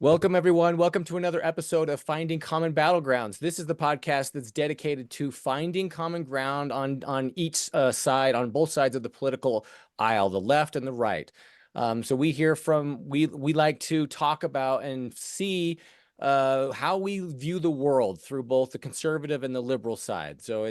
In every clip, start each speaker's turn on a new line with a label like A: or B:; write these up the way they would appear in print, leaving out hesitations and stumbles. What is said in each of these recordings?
A: Welcome, everyone. Welcome to another episode of Finding Common Battlegrounds. This is the podcast that's dedicated to finding common ground on each side, on both sides of the political aisle, the left and the right. So we like to talk about and see how we view the world through both the conservative and the liberal side. So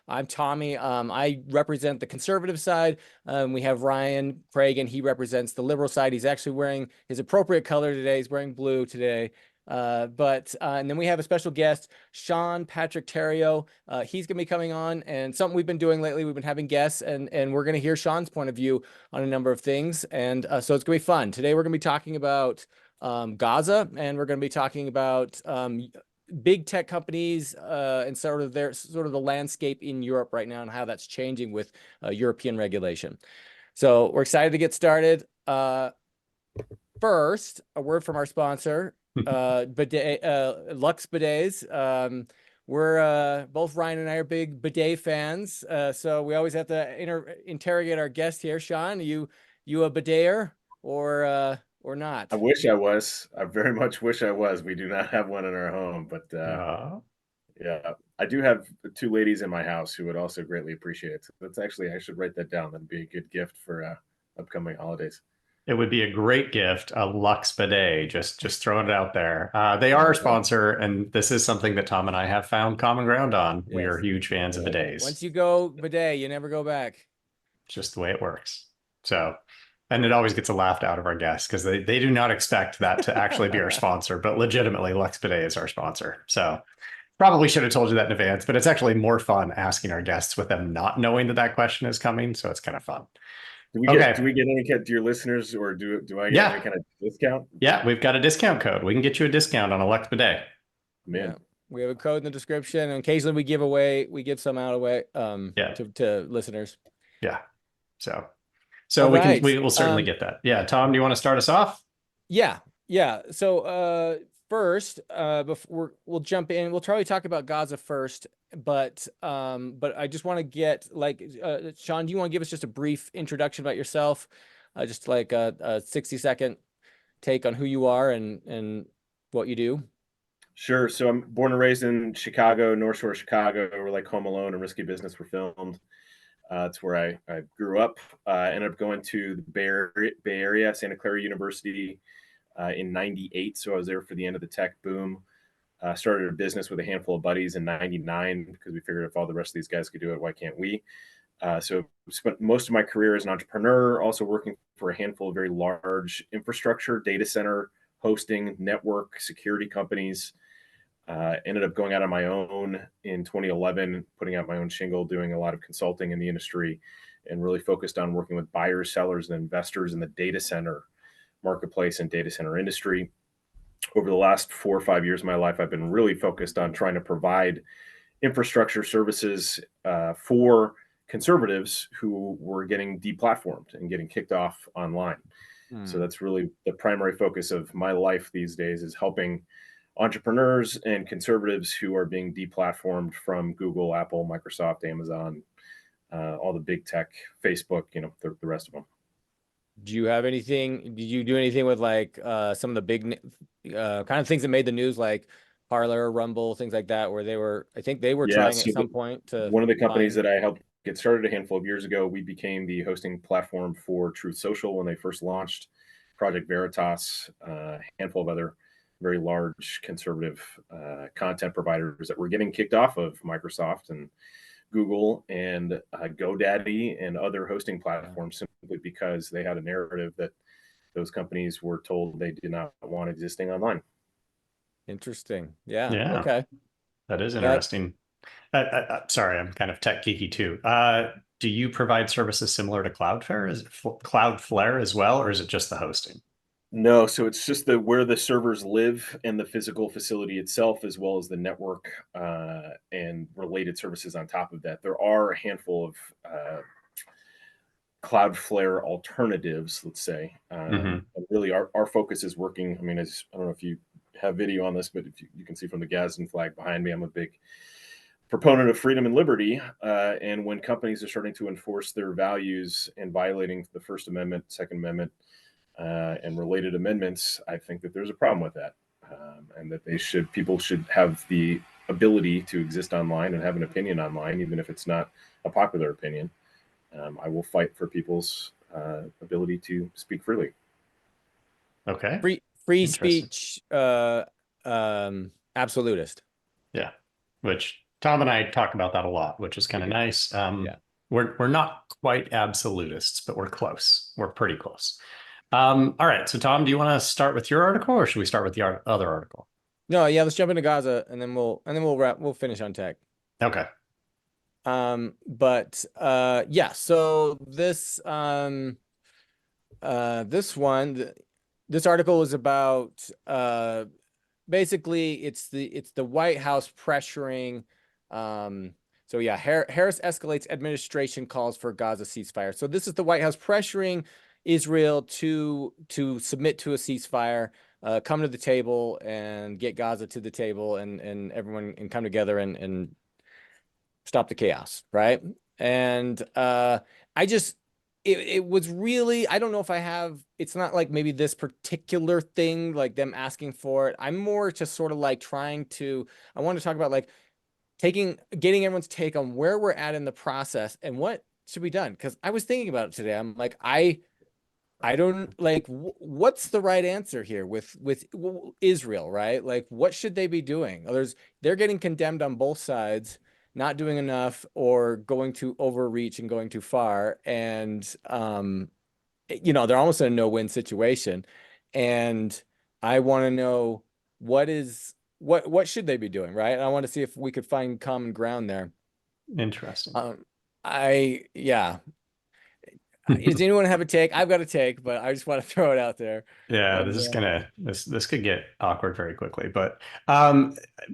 A: I'm Tommy. I represent the conservative side. We have Ryan Craig, and he represents the liberal side. He's actually wearing his appropriate color today. He's wearing blue today. And then we have a special guest, Sean Patrick Terrio. He's going to be coming on, and something we've been doing lately, we've been having guests, and we're going to hear Sean's point of view on a number of things. And so it's going to be fun. Today, we're going to be talking about Gaza, and we're going to be talking about big tech companies and sort of the landscape in Europe right now and how that's changing with European regulation. So we're excited to get started. First, a word from our sponsor, bidet, Lux Bidets. We're both Ryan and I are big bidet fans, so we always have to interrogate our guest here. Sean, are you a bideter or not?
B: I wish I was. I very much wish I was. We do not have one in our home, but yeah, I do have two ladies in my house who would also greatly appreciate it. So that's actually, I should write that down. That'd be a good gift for upcoming holidays.
C: It would be a great gift, a Lux bidet. Just throwing it out there. They are our sponsor, and this is something that Tom and I have found common ground on. Yes. We are huge fans of bidets.
A: Once you go bidet, you never go back.
C: It's just the way it works. So, and it always gets a laugh out of our guests because they do not expect that to actually be our sponsor, but legitimately Lux bidet is our sponsor. So probably should have told you that in advance, but it's actually more fun asking our guests with them not knowing that question is coming. So it's kind of fun.
B: Do we get any cut to your listeners, or do I get any kind of discount?
C: Yeah, we've got a discount code. We can get you a discount on a Lux bidet.
B: Man.
A: Yeah. We have a code in the description, and occasionally we give some out away to listeners.
C: Yeah. So we will certainly get that. Yeah. Tom, do you want to start us off?
A: Yeah. So first, before we'll jump in, we'll probably talk about Gaza first, but I just want to get Sean, do you want to give us just a brief introduction about yourself? Just like a 60-second take on who you are and what you do.
B: Sure. So I'm born and raised in Chicago, North Shore, Chicago, where like Home Alone and Risky Business were filmed. It's where I grew up. Ended up going to the Bay Area, Santa Clara University in 98. So I was there for the end of the tech boom. Started a business with a handful of buddies in 99 because we figured if all the rest of these guys could do it, why can't we? So spent most of my career as an entrepreneur, also working for a handful of very large infrastructure, data center, hosting, network, security companies. Ended up going out on my own in 2011, putting out my own shingle, doing a lot of consulting in the industry, and really focused on working with buyers, sellers, and investors in the data center marketplace and data center industry. Over the last 4 or 5 years of my life, I've been really focused on trying to provide infrastructure services for conservatives who were getting deplatformed and getting kicked off online. So that's really the primary focus of my life these days, is helping entrepreneurs and conservatives who are being deplatformed from Google, Apple, Microsoft, Amazon, all the big tech, Facebook, the rest of them.
A: Did you do anything with like some of the big kind of things that made the news, like Parler, Rumble, things like that, where I think they were trying at some point to
B: one of the companies that I helped get started a handful of years ago, we became the hosting platform for Truth Social when they first launched, Project Veritas, a handful of other very large conservative content providers that were getting kicked off of Microsoft and Google and GoDaddy and other hosting platforms, simply because they had a narrative that those companies were told they did not want existing online.
A: Interesting. Yeah.
C: Okay. That is interesting. Sorry, I'm kind of tech geeky too. Do you provide services similar to Cloudflare? Is it Cloudflare as well, or is it just the hosting?
B: No, so it's just where the servers live and the physical facility itself, as well as the network and related services on top of that. There are a handful of Cloudflare alternatives, let's say. Really, our focus is working. I mean, I don't know if you have video on this, but if you can see from the Gadsden flag behind me, I'm a big proponent of freedom and liberty. And when companies are starting to enforce their values and violating the First Amendment, Second Amendment, and related amendments, I think that there's a problem with that, and that people should have the ability to exist online and have an opinion online, even if it's not a popular opinion. I will fight for people's ability to speak freely.
C: Okay.
A: Free speech, absolutist.
C: Yeah. Which Tom and I talk about that a lot, which is kind of nice. We're not quite absolutists, but we're close. We're pretty close. All right. So Tom, do you want to start with your article, or should we start with the other article?
A: No, yeah, let's jump into Gaza, and then we'll finish on tech.
C: Okay.
A: But yeah, so this this article is about basically it's the White House pressuring so yeah, Harris escalates administration calls for Gaza ceasefire. So this is the White House pressuring Israel to submit to a ceasefire, come to the table and get Gaza to the table, and everyone can come together and stop the chaos, right? And it was really, I don't know if I have, it's not like maybe this particular thing, like them asking for it. I'm more just sort of like I want to talk about like getting everyone's take on where we're at in the process and what should be done. Because I was thinking about it today. I'm like, I don't like what's the right answer here with Israel, right? Like, what should they be doing? They're getting condemned on both sides, not doing enough or going to overreach and going too far. And, they're almost in a no-win situation. And I want to know what should they be doing, right? And I want to see if we could find common ground there.
C: Interesting.
A: Does anyone have a take? I've got a take, but I just want to throw it out there.
C: Yeah, this could get awkward very quickly. But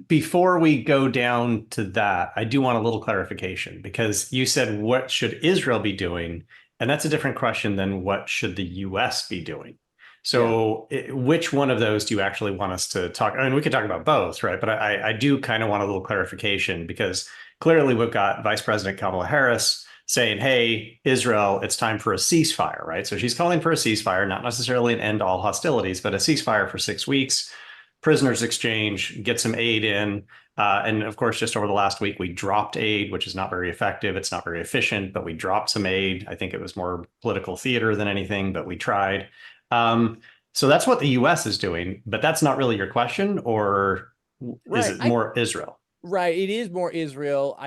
C: before we go down to that, I do want a little clarification, because you said, what should Israel be doing? And that's a different question than what should the US be doing? So which one of those do you actually want us to talk? I mean, we could talk about both, right? But I do kind of want a little clarification, because clearly we've got Vice President Kamala Harris saying, hey, Israel, it's time for a ceasefire, right? So she's calling for a ceasefire, not necessarily an end to all hostilities, but a ceasefire for 6 weeks, prisoners exchange, get some aid in. And of course, just over the last week, we dropped aid, which is not very effective. It's not very efficient, but we dropped some aid. I think it was more political theater than anything, but we tried. So that's what the US is doing, but that's not really your question, or is it more Israel?
A: Right. It is more Israel.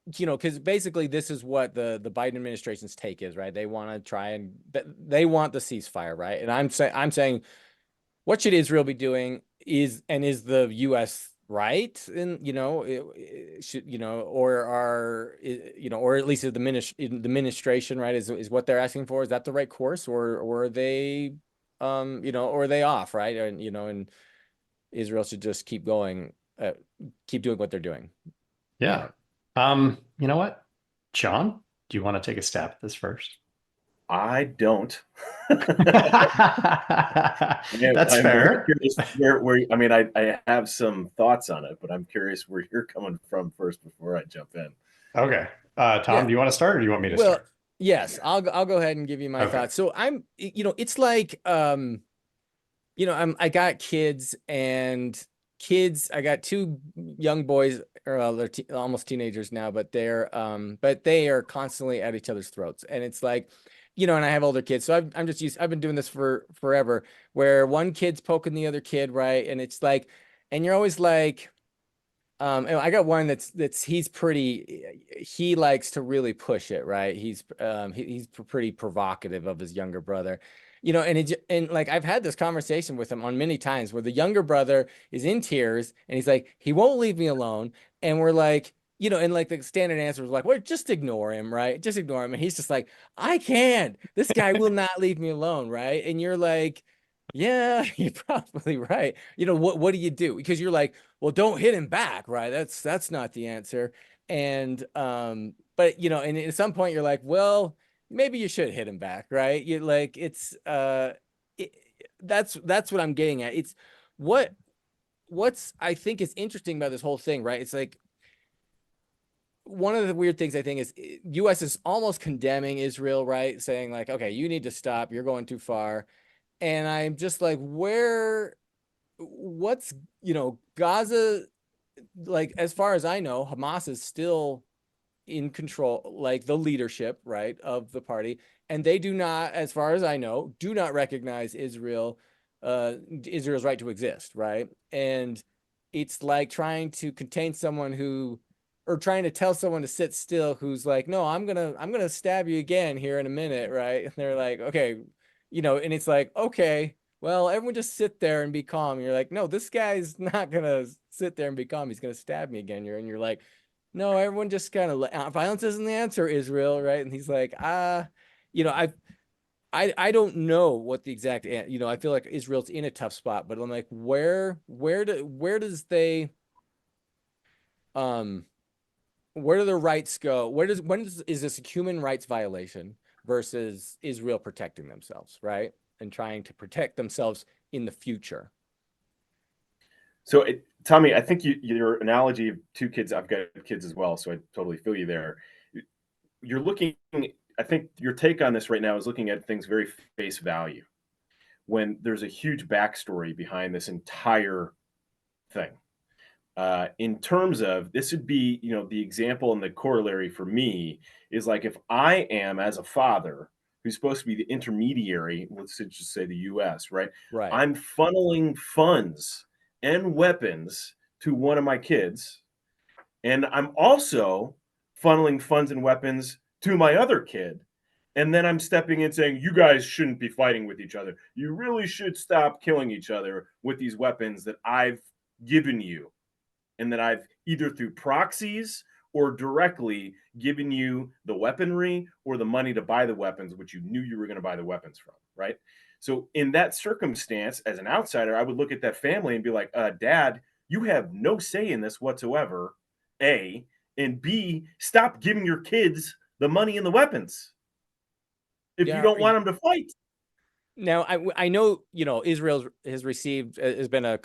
A: Because basically this is what the Biden administration's take is, right? They want to they want the ceasefire, right? And I'm saying, what should Israel be doing? Is the U.S. right? And it should, or at least the administration, right? Is what they're asking for? Is that the right course, or are they, or are they off, right? And Israel should just keep going, keep doing what they're doing.
C: Yeah. You know what, John, do you want to take a stab at this first?
B: I don't.
C: That's fair.
B: I have some thoughts on it, but I'm curious where you're coming from first before I jump in.
C: Okay. Tom, do you want to start, or do you want me to start?
A: Yes, I'll go ahead and give you my thoughts. So it's like, I got kids, and I got 2 young boys, or they're almost teenagers now, but they are constantly at each other's throats. And it's like, and I have older kids, so I've been doing this for forever, where one kid's poking the other kid, right? And it's like, and you're always like, and I got one he likes to really push it, right? He's pretty provocative of his younger brother. And like, I've had this conversation with him on many times, where the younger brother is in tears and he's like, he won't leave me alone. And we're like, and like the standard answer was like, well, just ignore him, right? Just ignore him. And he's just like, I can't, this guy will not leave me alone. Right. And you're like, yeah, you're probably right. What do you do? Because you're like, well, don't hit him back. Right. That's not the answer. And, but and at some point you're like, well, maybe you should hit him back, right? You like, it's that's what I'm getting at. It's what's I think is interesting about this whole thing, right? It's like, one of the weird things I think is US is almost condemning Israel, right? Saying like, okay, you need to stop, you're going too far. And I'm just like, what's, Gaza, like, as far as I know, Hamas is still in control, like the leadership, right, of the party. And they do not, as far as I know, do not recognize Israel's right to exist, right? And it's like trying to contain someone or trying to tell someone to sit still who's like, no, I'm gonna stab you again here in a minute, right? And they're like, okay, and it's like, okay, well, everyone just sit there and be calm. And you're like, no, this guy's not gonna sit there and be calm. He's gonna stab me again. And you're like, no, everyone just kind of violence isn't the answer, Israel, right? And he's like, I don't know what the exact, I feel like Israel's in a tough spot, but I'm like, where do the rights go? Is this a human rights violation versus Israel protecting themselves, right? And trying to protect themselves in the future.
B: So, Tommy, I think your analogy of two kids, I've got kids as well, so I totally feel you there. You're looking, I think your take on this right now is looking at things very face value when there's a huge backstory behind this entire thing. In terms of this would be, the example and the corollary for me is like if I am as a father who's supposed to be the intermediary, let's just say the US, right?
A: Right.
B: I'm funneling funds and weapons to one of my kids, and I'm also funneling funds and weapons to my other kid. And then I'm stepping in saying, you guys shouldn't be fighting with each other. You really should stop killing each other with these weapons that I've given you and that I've either through proxies or directly given you the weaponry or the money to buy the weapons, which you knew you were going to buy the weapons from, right? So in that circumstance, as an outsider, I would look at that family and be like, Dad, you have no say in this whatsoever, A, and B, stop giving your kids the money and the weapons if you don't want them to fight.
A: Now, I know, Israel has been a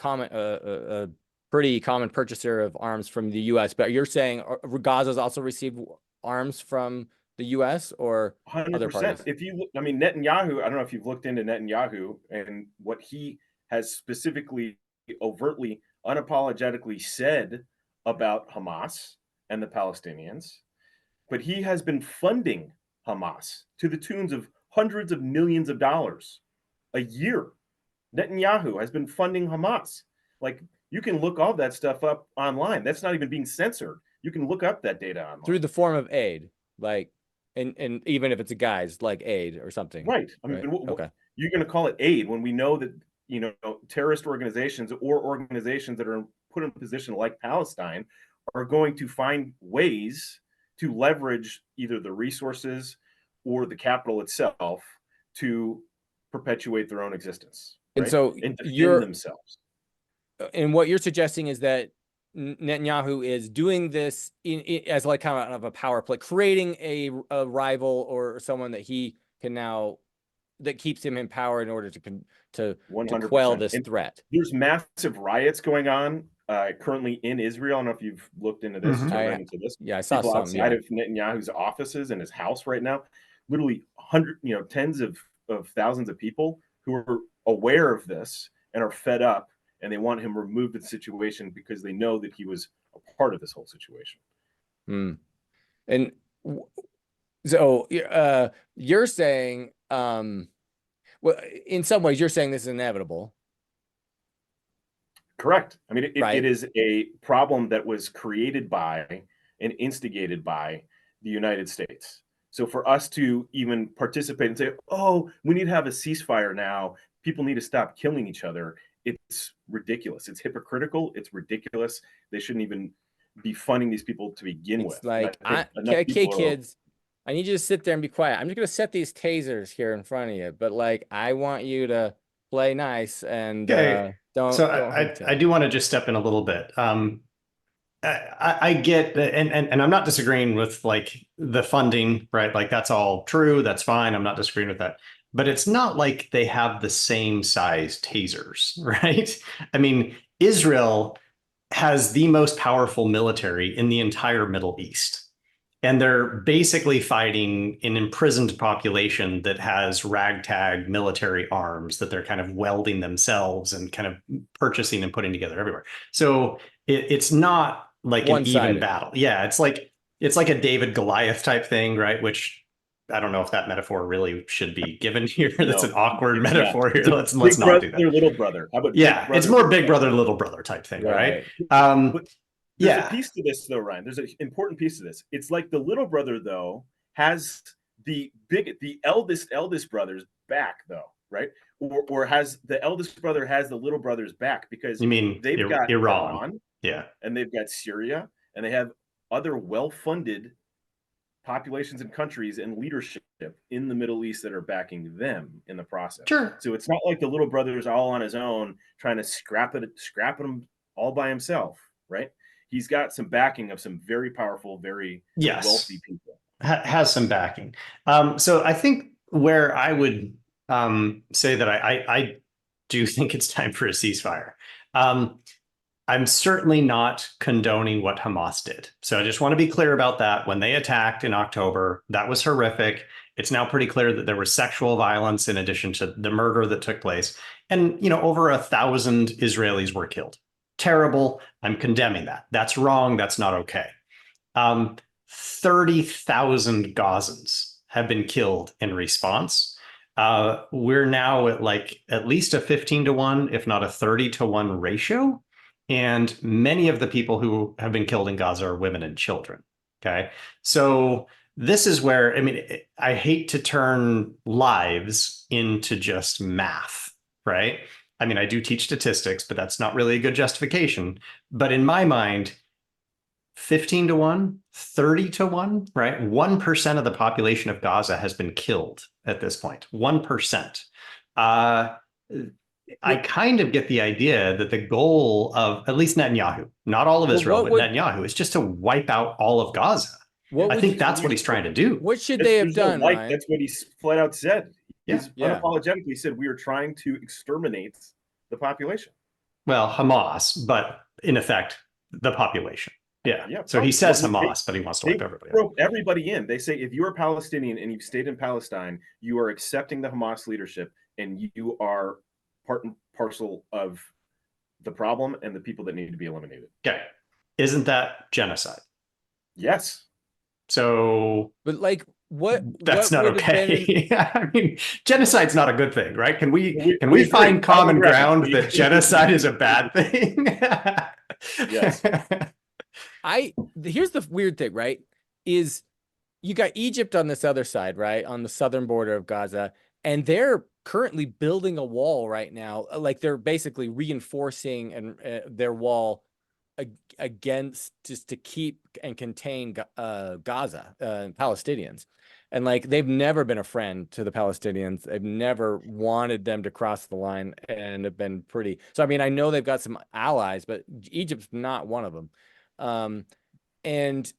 A: pretty common purchaser of arms from the U.S., but you're saying Gaza's also received arms from the U.S. or
B: 100%.
A: other parties?
B: If you, Netanyahu, I don't know if you've looked into Netanyahu and what he has specifically, overtly, unapologetically said about Hamas and the Palestinians, but he has been funding Hamas to the tunes of hundreds of millions of dollars a year. Netanyahu has been funding Hamas. Like, you can look all that stuff up online. That's not even being censored. You can look up that data online.
A: Through the form of aid, like, and even if it's a guy's like aid or something.
B: Right. I mean, okay. You're going to call it aid when we know that, terrorist organizations or organizations that are put in a position like Palestine are going to find ways to leverage either the resources or the capital itself to perpetuate their own existence.
A: Right? And so
B: and defend themselves.
A: And what you're suggesting is that Netanyahu is doing this as like kind of a power play, creating a rival or someone that he can now, that keeps him in power in order to quell this threat.
B: There's massive riots going on currently in Israel. I don't know if you've looked into this.
A: Yeah, I saw
B: people
A: some
B: outside of Netanyahu's offices and his house right now. Literally tens of thousands of people who are aware of this and are fed up, and they want him removed of the situation because they know that he was a part of this whole situation.
A: And so you're saying, well, in some ways, you're saying this is inevitable.
B: Correct. I mean, it is a problem that was created by and instigated by the United States. So for us to even participate and say, oh, we need to have a ceasefire now, people need to stop killing each other, it's ridiculous. It's hypocritical. It's ridiculous. They shouldn't even be funding these people to begin with.
A: Like, okay, kids, I need you to sit there and be quiet. I'm just going to set these tasers here in front of you, but like, I want you to play nice and don't.
C: So I do want to just step in a little bit. I get, and I'm not disagreeing with like the funding, right? Like that's all true. That's fine. I'm not disagreeing with that. But it's not like they have the same size tasers, right? I mean, Israel has the most powerful military in the entire Middle East. And they're basically fighting an imprisoned population that has ragtag military arms that they're kind of welding themselves and kind of purchasing and putting together everywhere. So it's not like an even
A: One-sided.
C: battle. Yeah, it's like a David Goliath type thing, right? Which I don't know if that metaphor really should be given here. That's an
B: No,
C: awkward
B: it's not.
C: metaphor here.
B: It's a
C: Let's
B: big
C: not do
B: brother,
C: that.
B: little brother. How about big
C: Yeah, it's
B: brother,
C: more
B: little
C: big
B: brother?
C: brother, little brother type thing, right?
A: Right.
B: But there's a
C: Yeah.
B: piece to this, though, Ryan. There's an important piece to this. It's like the little brother, though, has the eldest brother's back, though, right? Or has the eldest brother has the little brother's back because
C: You mean
B: they've got
C: Iran?
B: Iran
C: Yeah.
B: and they've got Syria and they have other well-funded populations and countries and leadership in the Middle East that are backing them in the process.
C: Sure.
B: So it's not like the little brother's all on his own trying to scrap him all by himself, right? He's got some backing of some very powerful, very wealthy people.
C: Has some backing. So I think where I would say that I do think it's time for a ceasefire. I'm certainly not condoning what Hamas did. So I just want to be clear about that. When they attacked in October, that was horrific. It's now pretty clear that there was sexual violence in addition to the murder that took place. And, over 1,000 Israelis were killed. Terrible. I'm condemning that. That's wrong. That's not okay. 30,000 Gazans have been killed in response. We're now at like at least a 15-1, if not a 30-1 ratio. And many of the people who have been killed in Gaza are women and children. Okay. So this is where, I hate to turn lives into just math, right? I do teach statistics, but that's not really a good justification. But in my mind, 15-1, 30-1, right? 1% of the population of Gaza has been killed at this point. 1%. I kind of get the idea that the goal of at least Netanyahu, not all of Israel, but Netanyahu, is just to wipe out all of Gaza. I think that's what he's trying to do.
A: What should they have done, Ryan?
B: That's what he flat out said. He's
A: Yeah.
B: unapologetically said we are trying to exterminate the population.
C: Well, Hamas, but in effect, the population. Yeah. So he says Hamas, but he wants to wipe everybody out.
B: Everybody in. They say if you're a Palestinian and you've stayed in Palestine, you are accepting the Hamas leadership and you are part and parcel of the problem and the people that need to be eliminated.
C: Okay. Isn't that genocide?
B: Yes.
C: So,
A: but like what?
C: That's not okay. Genocide's not a good thing, right? Can we find common ground that genocide is a bad thing?
B: Yes.
A: Here's the weird thing, right? Is you got Egypt on this other side, right? On the southern border of Gaza, and they're currently building a wall right now. Like they're basically reinforcing and their wall against just to keep and contain Gaza Palestinians. And like they've never been a friend to the Palestinians. They've never wanted them to cross the line and have been pretty. So I know they've got some allies, but Egypt's not one of them. And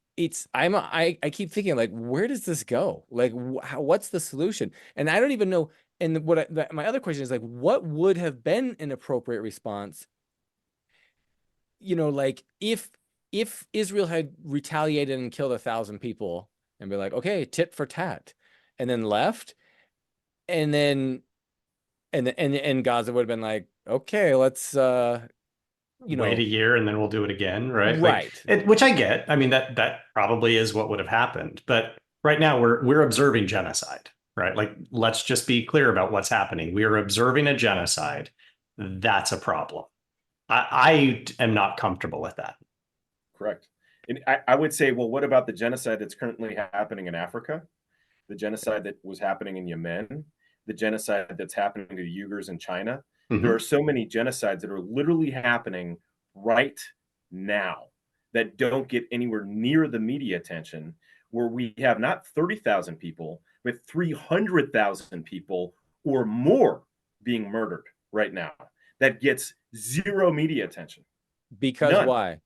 A: I keep thinking like, where does this go? Like, what's the solution? And I don't even know. And my other question is like, what would have been an appropriate response? Like if Israel had retaliated and killed 1,000 people and be like, okay, tit for tat, and then left, and then Gaza would have been like, okay, let's
C: wait a year and then we'll do it again, right?
A: Right.
C: Which I get. That probably is what would have happened. But right now we're observing genocide, right? Like, let's just be clear about what's happening. We are observing a genocide. That's a problem. I am not comfortable with that.
B: Correct. And I would say, well, what about the genocide that's currently happening in Africa? The genocide that was happening in Yemen? The genocide that's happening to the Uyghurs in China? Mm-hmm. There are so many genocides that are literally happening right now that don't get anywhere near the media attention, where we have not 30,000 people, but 300,000 people or more being murdered right now. That gets zero media attention.
A: Because none. Why?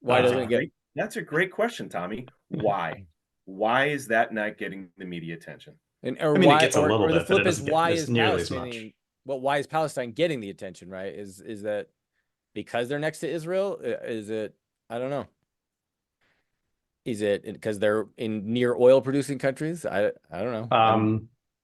A: Why doesn't it get?
B: That's a great question, Tommy. Why? Why is that not getting the media attention?
C: And why, it gets a little bit.
A: The flip is why is
C: nearly as much.
A: Well, why is Palestine getting the attention? Right? Is that because they're next to Israel? Is it? I don't know. Is it because they're in near oil producing countries? I don't know.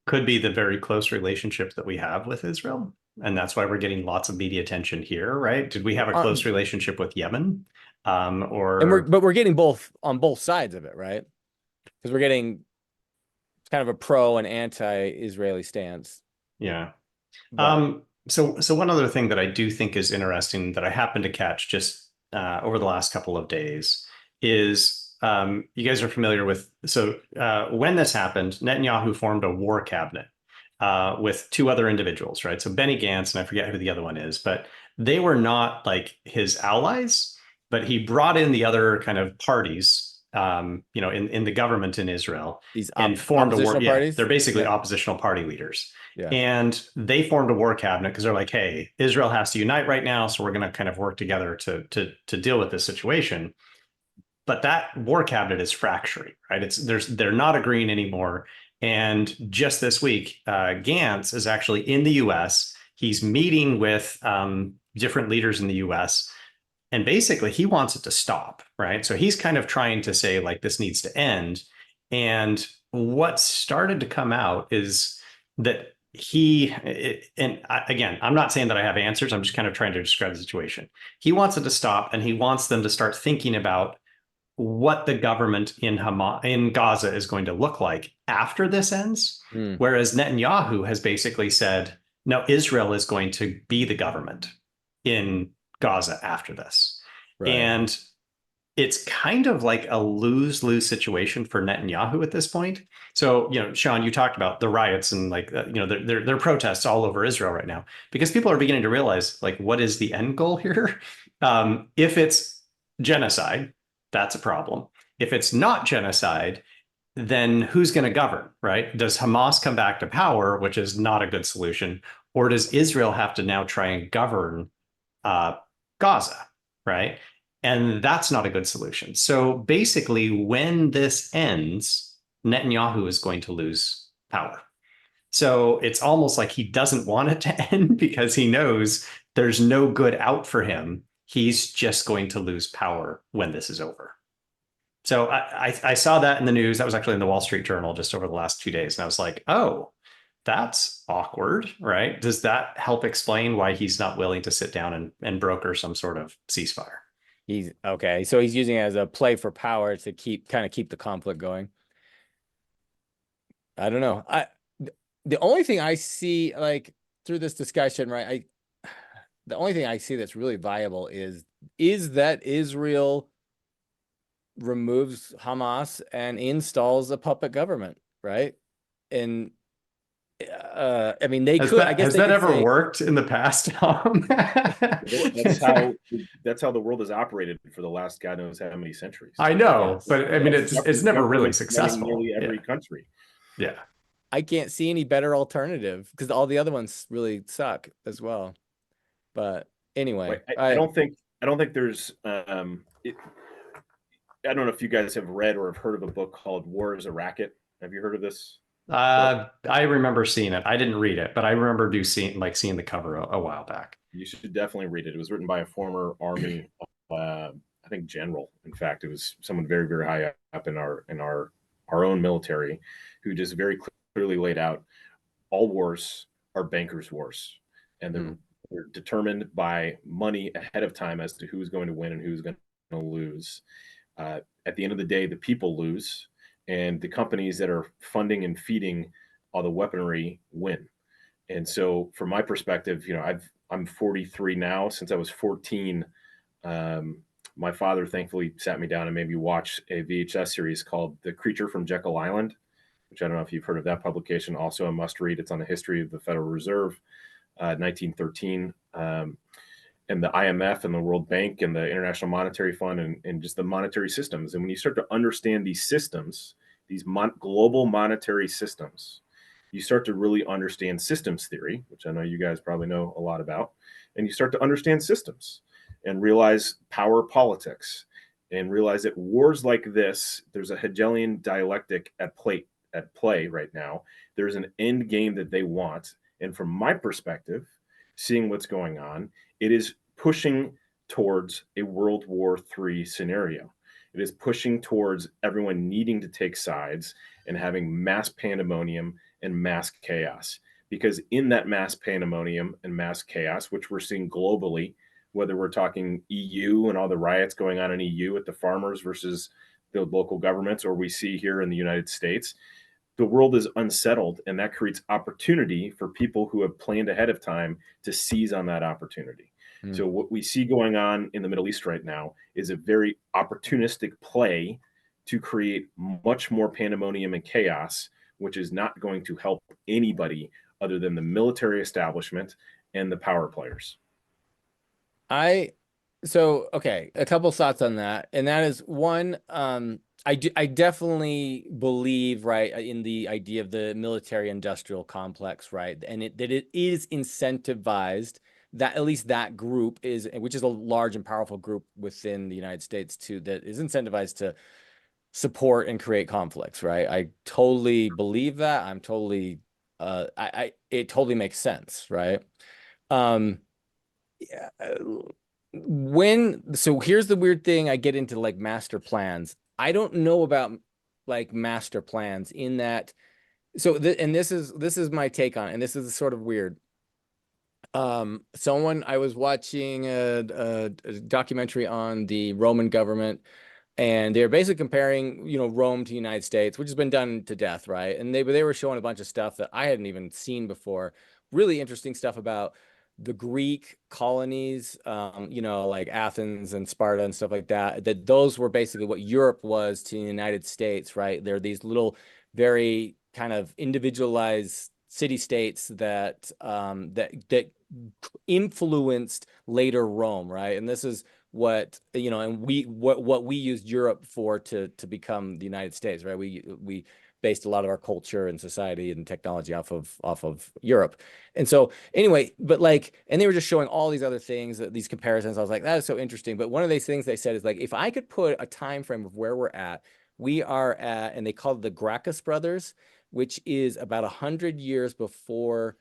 C: Could be the very close relationship that we have with Israel. And that's why we're getting lots of media attention here, right? Did we have a close relationship with Yemen?
A: And we're getting both on both sides of it, right? Because we're getting kind of a pro and anti-Israeli stance.
C: Yeah.
A: But
C: So one other thing that I do think is interesting that I happened to catch just over the last couple of days is you guys are familiar with, so when this happened, Netanyahu formed a war cabinet with two other individuals, right? So Benny Gantz, and I forget who the other one is, but they were not like his allies, but he brought in the other kind of parties, in the government in Israel,
A: these
C: and formed a war.
A: oppositional parties?
C: They're basically oppositional party leaders.
A: Yeah.
C: And they formed a war cabinet because they're like, hey, Israel has to unite right now. So we're going to kind of work together to deal with this situation. But that war cabinet is fracturing, right? They're not agreeing anymore. And just this week, Gantz is actually in the US. He's meeting with different leaders in the US. And basically, he wants it to stop, right? So he's kind of trying to say, like, this needs to end. And what started to come out is that again, I'm not saying that I have answers. I'm just kind of trying to describe the situation. He wants it to stop, and he wants them to start thinking about what the government in Gaza is going to look like after this ends. Whereas Netanyahu has basically said, no, Israel is going to be the government in Gaza after this. Right. And it's kind of like a lose-lose situation for Netanyahu at this point. So, Sean, you talked about the riots and there are protests all over Israel right now because people are beginning to realize, like, what is the end goal here? If it's genocide, that's a problem. If it's not genocide, then who's going to govern, right? Does Hamas come back to power, which is not a good solution, or does Israel have to now try and govern Gaza, right? And that's not a good solution. So basically, when this ends, Netanyahu is going to lose power. So it's almost like he doesn't want it to end because he knows there's no good out for him. He's just going to lose power when this is over. So I saw that in the news. That was actually in the Wall Street Journal just over the last 2 days. And I was like, oh, that's awkward, right? Does that help explain why he's not willing to sit down and broker some sort of ceasefire?
A: He's okay. So he's using it as a play for power to keep the conflict going. I don't know. The only thing I see, like, through this discussion, right? The only thing I see that's really viable is that Israel removes Hamas and installs a puppet government, right? And I mean, they could. I guess
C: has that ever worked in the past, Tom?
B: That's how the world has operated for the last God knows how many centuries.
C: I know, but I mean, it's never really successful.
B: Nearly every country.
C: Yeah,
A: I can't see any better alternative because all the other ones really suck as well. But anyway,
B: I don't think there's. I don't know if you guys have read or have heard of a book called War is a Racket. Have you heard of this?
C: I remember seeing it. I didn't read it, but I remember seeing the cover a while back.
B: You should definitely read it. It was written by a former Army, I think general. In fact, it was someone very, very high up in our own military, who just very clearly laid out all wars are bankers' wars, and they're determined by money ahead of time as to who's going to win and who's going to lose. At the end of the day, the people lose, and the companies that are funding and feeding all the weaponry win. And so, from my perspective, I'm 43 now. Since I was 14, my father thankfully sat me down and made me watch a VHS series called The Creature from Jekyll Island, which I don't know if you've heard of that publication. Also a must read. It's on the history of the Federal Reserve, 1913. And the IMF and the World Bank and the International Monetary Fund and just the monetary systems. And when you start to understand these systems, these global monetary systems, you start to really understand systems theory, which I know you guys probably know a lot about. And you start to understand systems and realize power politics and realize that wars like this, there's a Hegelian dialectic at play right now. There's an end game that they want. And from my perspective, seeing what's going on, it is pushing towards a World War III scenario. It is pushing towards everyone needing to take sides and having mass pandemonium and mass chaos. Because in that mass pandemonium and mass chaos, which we're seeing globally, whether we're talking EU and all the riots going on in EU with the farmers versus the local governments, or we see here in the United States, the world is unsettled, and that creates opportunity for people who have planned ahead of time to seize on that opportunity. So what we see going on in the Middle East right now is a very opportunistic play to create much more pandemonium and chaos, which is not going to help anybody other than the military establishment and the power players.
A: Okay, a couple thoughts on that. And that is one, I definitely believe, right, in the idea of the military industrial complex, right? And that it is incentivized, that at least that group is, which is a large and powerful group within the United States too, that is incentivized to support and create conflicts, right? I totally believe that. I'm totally it totally makes sense, right? Um yeah, so here's the weird thing. I get into like master plans. I don't know about like master plans in that. So and this is my take on it, and this is sort of weird. Someone, I was watching a documentary on the Roman government, and they're basically comparing, Rome to the United States, which has been done to death, right? And they were showing a bunch of stuff that I hadn't even seen before. Really interesting stuff about the Greek colonies, like Athens and Sparta and stuff like that. That those were basically what Europe was to the United States, right? They're these little, very kind of individualized city states that that influenced later Rome, right? And this is what, and what we used Europe for to become the United States, right? We based a lot of our culture and society and technology off of Europe. And so anyway, but like, and they were just showing all these other things, these comparisons. I was like, that is so interesting. But one of these things they said is like, if I could put a time frame of where we're at, we are at, and they call it the Gracchus brothers, which is about 100 years before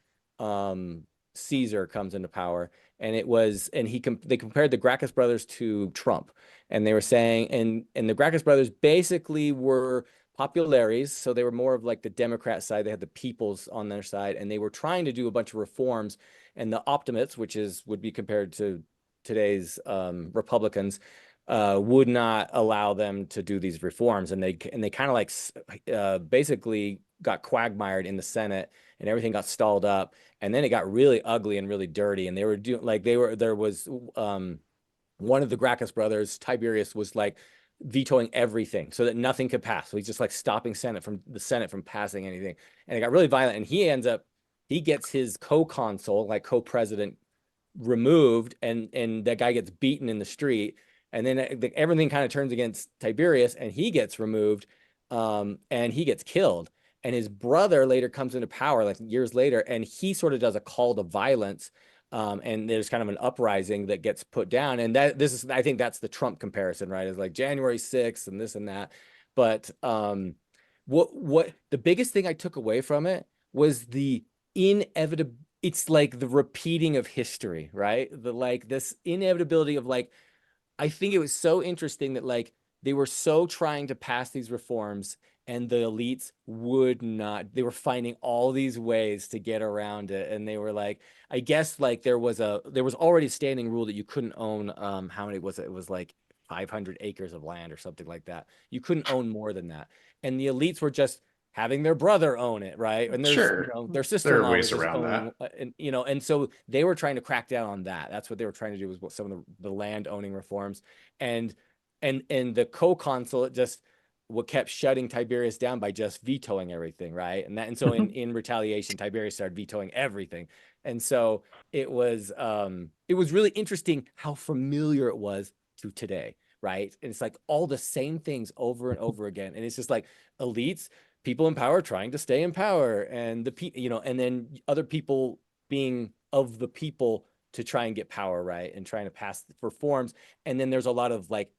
A: Caesar comes into power. And it was, and they compared the Gracchus brothers to Trump, and they were saying, and the Gracchus brothers basically were populares, so they were more of like the Democrat side. They had the peoples on their side, and they were trying to do a bunch of reforms. And the optimates, which would be compared to today's Republicans, would not allow them to do these reforms, and they kind of like basically got quagmired in the Senate, and everything got stalled up, and then it got really ugly and really dirty, and they were doing like there was one of the Gracchus brothers, Tiberius, was like vetoing everything so that nothing could pass. So he's just like stopping the Senate from passing anything, and it got really violent, and he gets his co-consul, like co-president, removed, and that guy gets beaten in the street, and then everything kind of turns against Tiberius, and he gets removed, and he gets killed. And his brother later comes into power, like years later, and he sort of does a call to violence, and there's kind of an uprising that gets put down. And I think that's the Trump comparison, right? It's like January 6th and this and that. But what the biggest thing I took away from it was the inevitable. It's like the repeating of history, right? This inevitability of like, I think it was so interesting that like they were so trying to pass these reforms, and the elites would not. They were finding all these ways to get around it, and they were like, I guess like there was already a standing rule that you couldn't own, how many was it? It was like 500 acres of land or something like that. You couldn't own more than that, and the elites were just having their brother own it, right? And
C: Sure,
A: their
C: there
A: sister-in-law
C: are
A: was
C: ways
A: just
C: around
A: owning,
C: that.
A: and so they were trying to crack down on that. That's what they were trying to do, was what some of the land owning reforms, and the co-consulate just what kept shutting Tiberius down by just vetoing everything, right? And so in retaliation, Tiberius started vetoing everything, and so it was really interesting how familiar it was to today, right? And it's like all the same things over and over again, and it's just like elites, people in power trying to stay in power, and and then other people being of the people to try and get power, right, and trying to pass reforms. And then there's a lot of like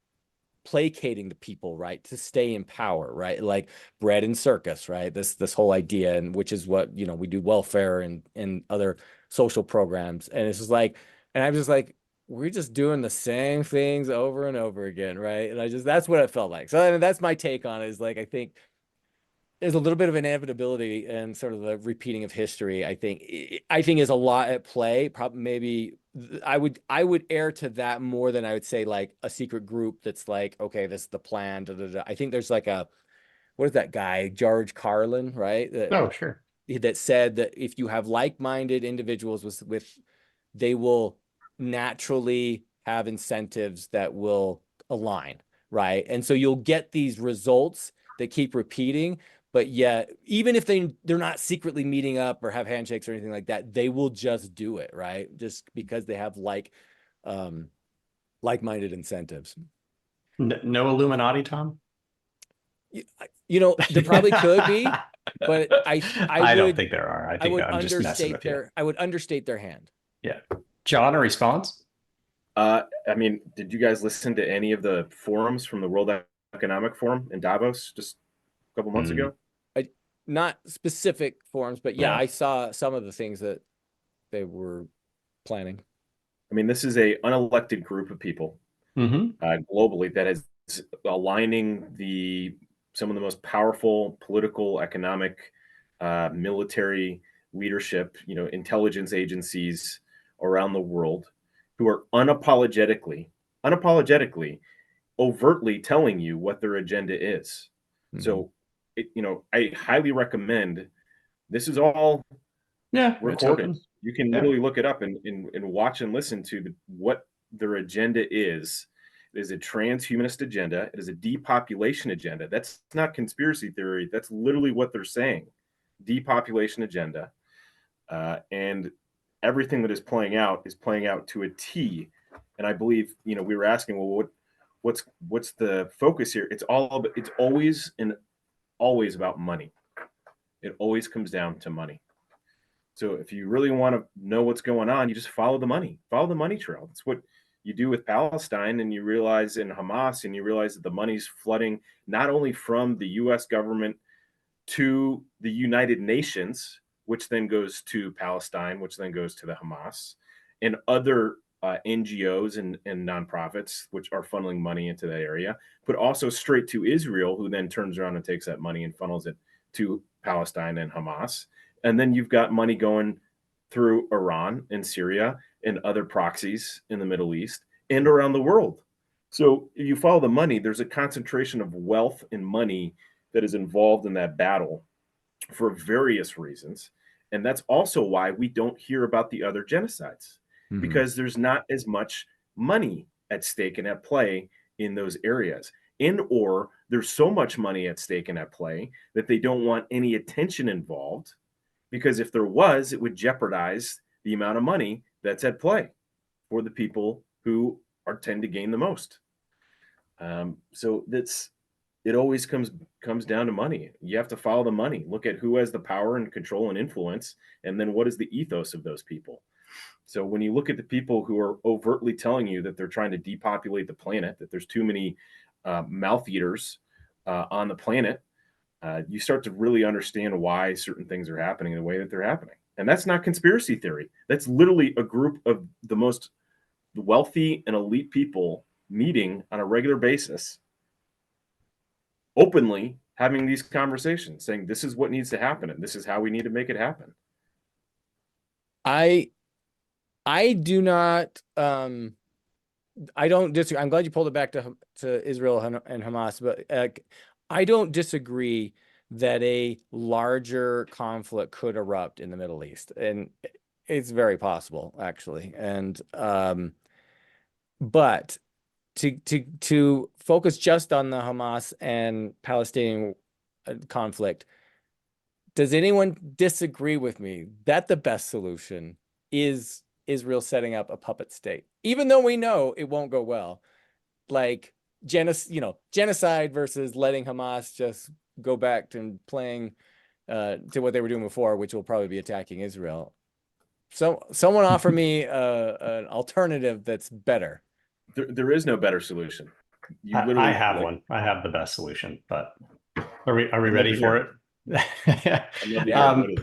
A: placating the people, right, to stay in power, right, like bread and circus, right, this whole idea, and which is what we do welfare and other social programs. And it's just like, and I'm just like, we're just doing the same things over and over again, right? And that's what it felt like. So I mean, that's my take on it, is like, I think there's a little bit of inevitability and sort of the repeating of history. I think is a lot at play. Probably maybe I would err to that more than I would say like a secret group that's like, okay, this is the plan. Da, da, da. I think there's like what is that guy, George Carlin, right?
C: Oh, sure.
A: That said that if you have like-minded individuals with they will naturally have incentives that will align, right? And so you'll get these results that keep repeating, but yet even if they're not secretly meeting up or have handshakes or anything like that, they will just do it, right? Just because they have like-minded incentives.
C: No Illuminati, Tom?
A: There probably could be, but
C: I don't think there are. I think I'm just messing with you.
A: I would understate their hand.
C: Yeah. John, a response?
B: I mean, did you guys listen to any of the forums from the World Economic Forum in Davos just a couple months ago?
A: Not specific forums, but yeah,
C: Yeah.
A: I saw some of the things that they were planning.
B: I mean, this is a unelected group of people globally that is aligning some of the most powerful political, economic, military leadership, intelligence agencies around the world, who are unapologetically, overtly telling you what their agenda is. So, I highly recommend. This is all recorded. You can literally look it up and watch and listen to what their agenda is. It is a transhumanist agenda. It is a depopulation agenda. That's not conspiracy theory. That's literally what they're saying. Depopulation agenda. And everything that is playing out to a T. And I believe, we were asking, well, what's the focus here? It's always about money. It always comes down to money. So if you really want to know what's going on, you just follow the money trail. That's what you do with Palestine, and you realize in Hamas, and you realize that the money's flooding not only from the U.S. government to the United Nations, which then goes to Palestine, which then goes to the Hamas, and other NGOs and nonprofits, which are funneling money into that area, but also straight to Israel, who then turns around and takes that money and funnels it to Palestine and Hamas. And then you've got money going through Iran and Syria and other proxies in the Middle East and around the world. So if you follow the money, there's a concentration of wealth and money that is involved in that battle for various reasons. And that's also why we don't hear about the other genocides, because there's not as much money at stake and at play in those areas. Or there's so much money at stake and at play that they don't want any attention involved, because if there was, it would jeopardize the amount of money that's at play for the people who tend to gain the most. So it always comes down to money. You have to follow the money. Look at who has the power and control and influence, and then what is the ethos of those people. So when you look at the people who are overtly telling you that they're trying to depopulate the planet, that there's too many mouth eaters on the planet, you start to really understand why certain things are happening the way that they're happening. And that's not conspiracy theory. That's literally a group of the most wealthy and elite people meeting on a regular basis, openly having these conversations, saying this is what needs to happen and this is how we need to make it happen.
A: I do not I don't disagree. I'm glad you pulled it back to Israel and Hamas, but I don't disagree that a larger conflict could erupt in the Middle East, and it's very possible, actually. And but to focus just on the Hamas and Palestinian conflict, does anyone disagree with me that the best solution is Israel setting up a puppet state, even though we know it won't go well? Like genocide versus letting Hamas just go back to playing to what they were doing before, which will probably be attacking Israel. So someone offer me an alternative that's better.
B: There is no better solution.
C: I have one. I have the best solution, but are we ready for it?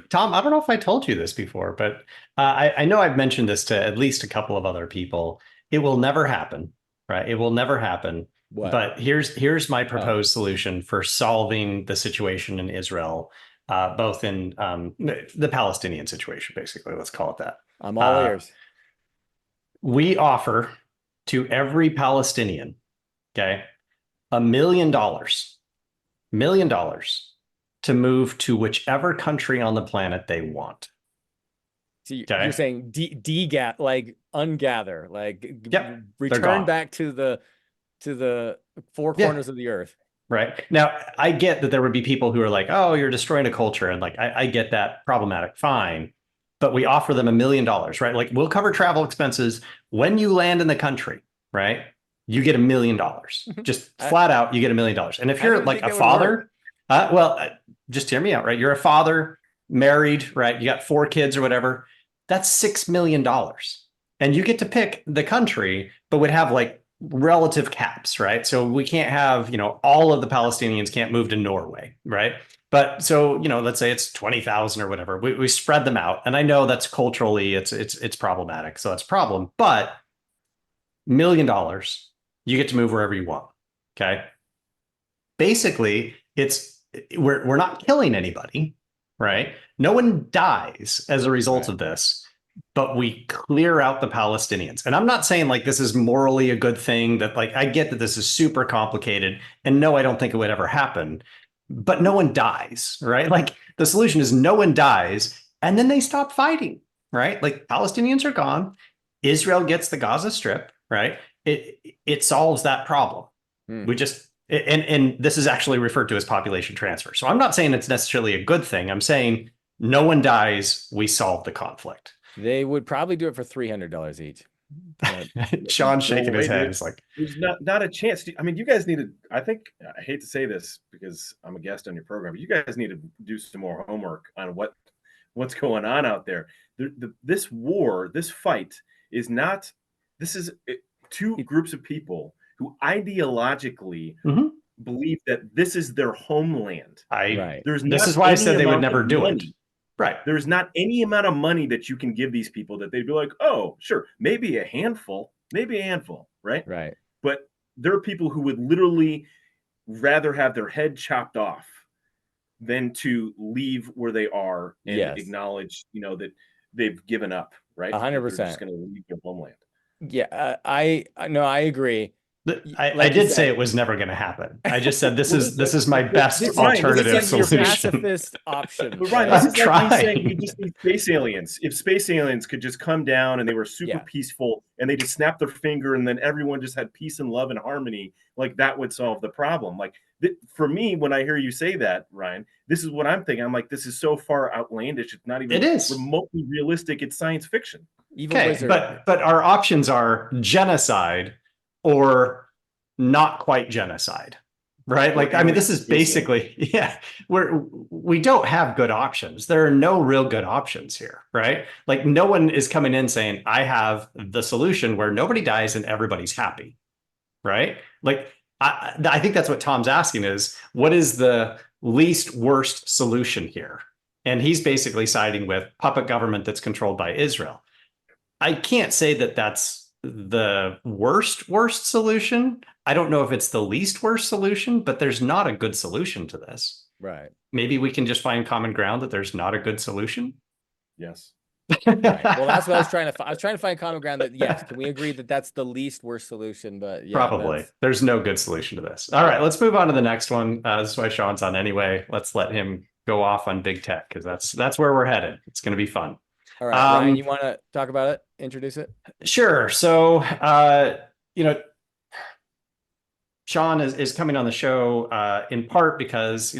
C: Tom, I don't know if I told you this before, but I know I've mentioned this to at least a couple of other people. It will never happen, right? It will never happen.
A: What?
C: But here's my proposed solution for solving the situation in Israel, both in the Palestinian situation, basically. Let's call it that.
A: I'm all ears.
C: We offer to every Palestinian, okay, $1 million to move to whichever country on the planet they want.
A: So you're saying like ungather, like return back to the four corners of the earth.
C: Right. Now, I get that there would be people who are like, oh, you're destroying a culture. And like, I get that problematic. Fine. But we offer them $1 million, right? Like, we'll cover travel expenses when you land in the country, right? You get $1 million. Just flat out, you get $1 million. And if you're like a father, just hear me out, right? You're a father, married, right? You got 4 kids or whatever. That's $6 million. And you get to pick the country, but would have like relative caps, right? So we can't have, all of the Palestinians can't move to Norway, right? But so, let's say it's 20,000 or whatever. We spread them out. And I know that's culturally, it's problematic. So that's a problem. But $1 million, you get to move wherever you want. Okay. Basically, we're not killing anybody, right? No one dies as a result of this, but we clear out the Palestinians. And I'm not saying like this is morally a good thing, that like, I get that this is super complicated, and no, I don't think it would ever happen, but no one dies, right? Like, the solution is no one dies, and then they stop fighting, right? Like, Palestinians are gone. Israel gets the Gaza Strip, right? It solves that problem. We just, and this is actually referred to as population transfer. So I'm not saying it's necessarily a good thing. I'm saying no one dies. We solve the conflict.
A: They would probably do it for $300 each.
C: Sean shaking his head. It's like,
B: there's not a chance. I mean, you guys need to, I hate to say this because I'm a guest on your program, but you guys need to do some more homework on what's going on out there. This war, this fight is not, this is two groups of people who ideologically believe that this is their homeland.
C: This is why I said they would never do it. Right.
B: There's not any amount of money that you can give these people that they'd be like, oh, sure, maybe a handful, right?
A: Right.
B: But there are people who would literally rather have their head chopped off than to leave where they are and acknowledge, that they've given up, right?
A: 100%.
B: They're just going to leave their homeland.
A: Yeah, I agree.
C: I did say it was never going to happen. I just said this is my best alternative solution.
A: Your pacifist option.
B: But Ryan, this is like me saying we just need space aliens. If space aliens could just come down and they were super peaceful and they just snapped their finger and then everyone just had peace and love and harmony, like that would solve the problem. Like for me, when I hear you say that, Ryan, this is what I'm thinking. I'm like, this is so far outlandish. It's not even remotely realistic. It's science fiction.
C: But our options are genocide or not quite genocide, right? Like, I mean, this is basically, we don't have good options. There are no real good options here, right? Like, no one is coming in saying, I have the solution where nobody dies and everybody's happy, right? Like, I think that's what Tom's asking is, what is the least worst solution here? And he's basically siding with puppet government that's controlled by Israel. I can't say that that's the worst solution. I don't know if it's the least worst solution, but there's not a good solution to this.
A: Right.
C: Maybe we can just find common ground that there's not a good solution.
B: Yes.
A: Right. Well, that's what I was trying to. I was trying to find common ground. That yes, can we agree that that's the least worst solution? But
C: probably there's no good solution to this. All right, let's move on to the next one. This is why Sean's on anyway. Let's let him go off on big tech because that's where we're headed. It's going to be fun.
A: All right, Ryan, you want to talk about it? Introduce it?
C: Sure. So, Sean is coming on the show in part because,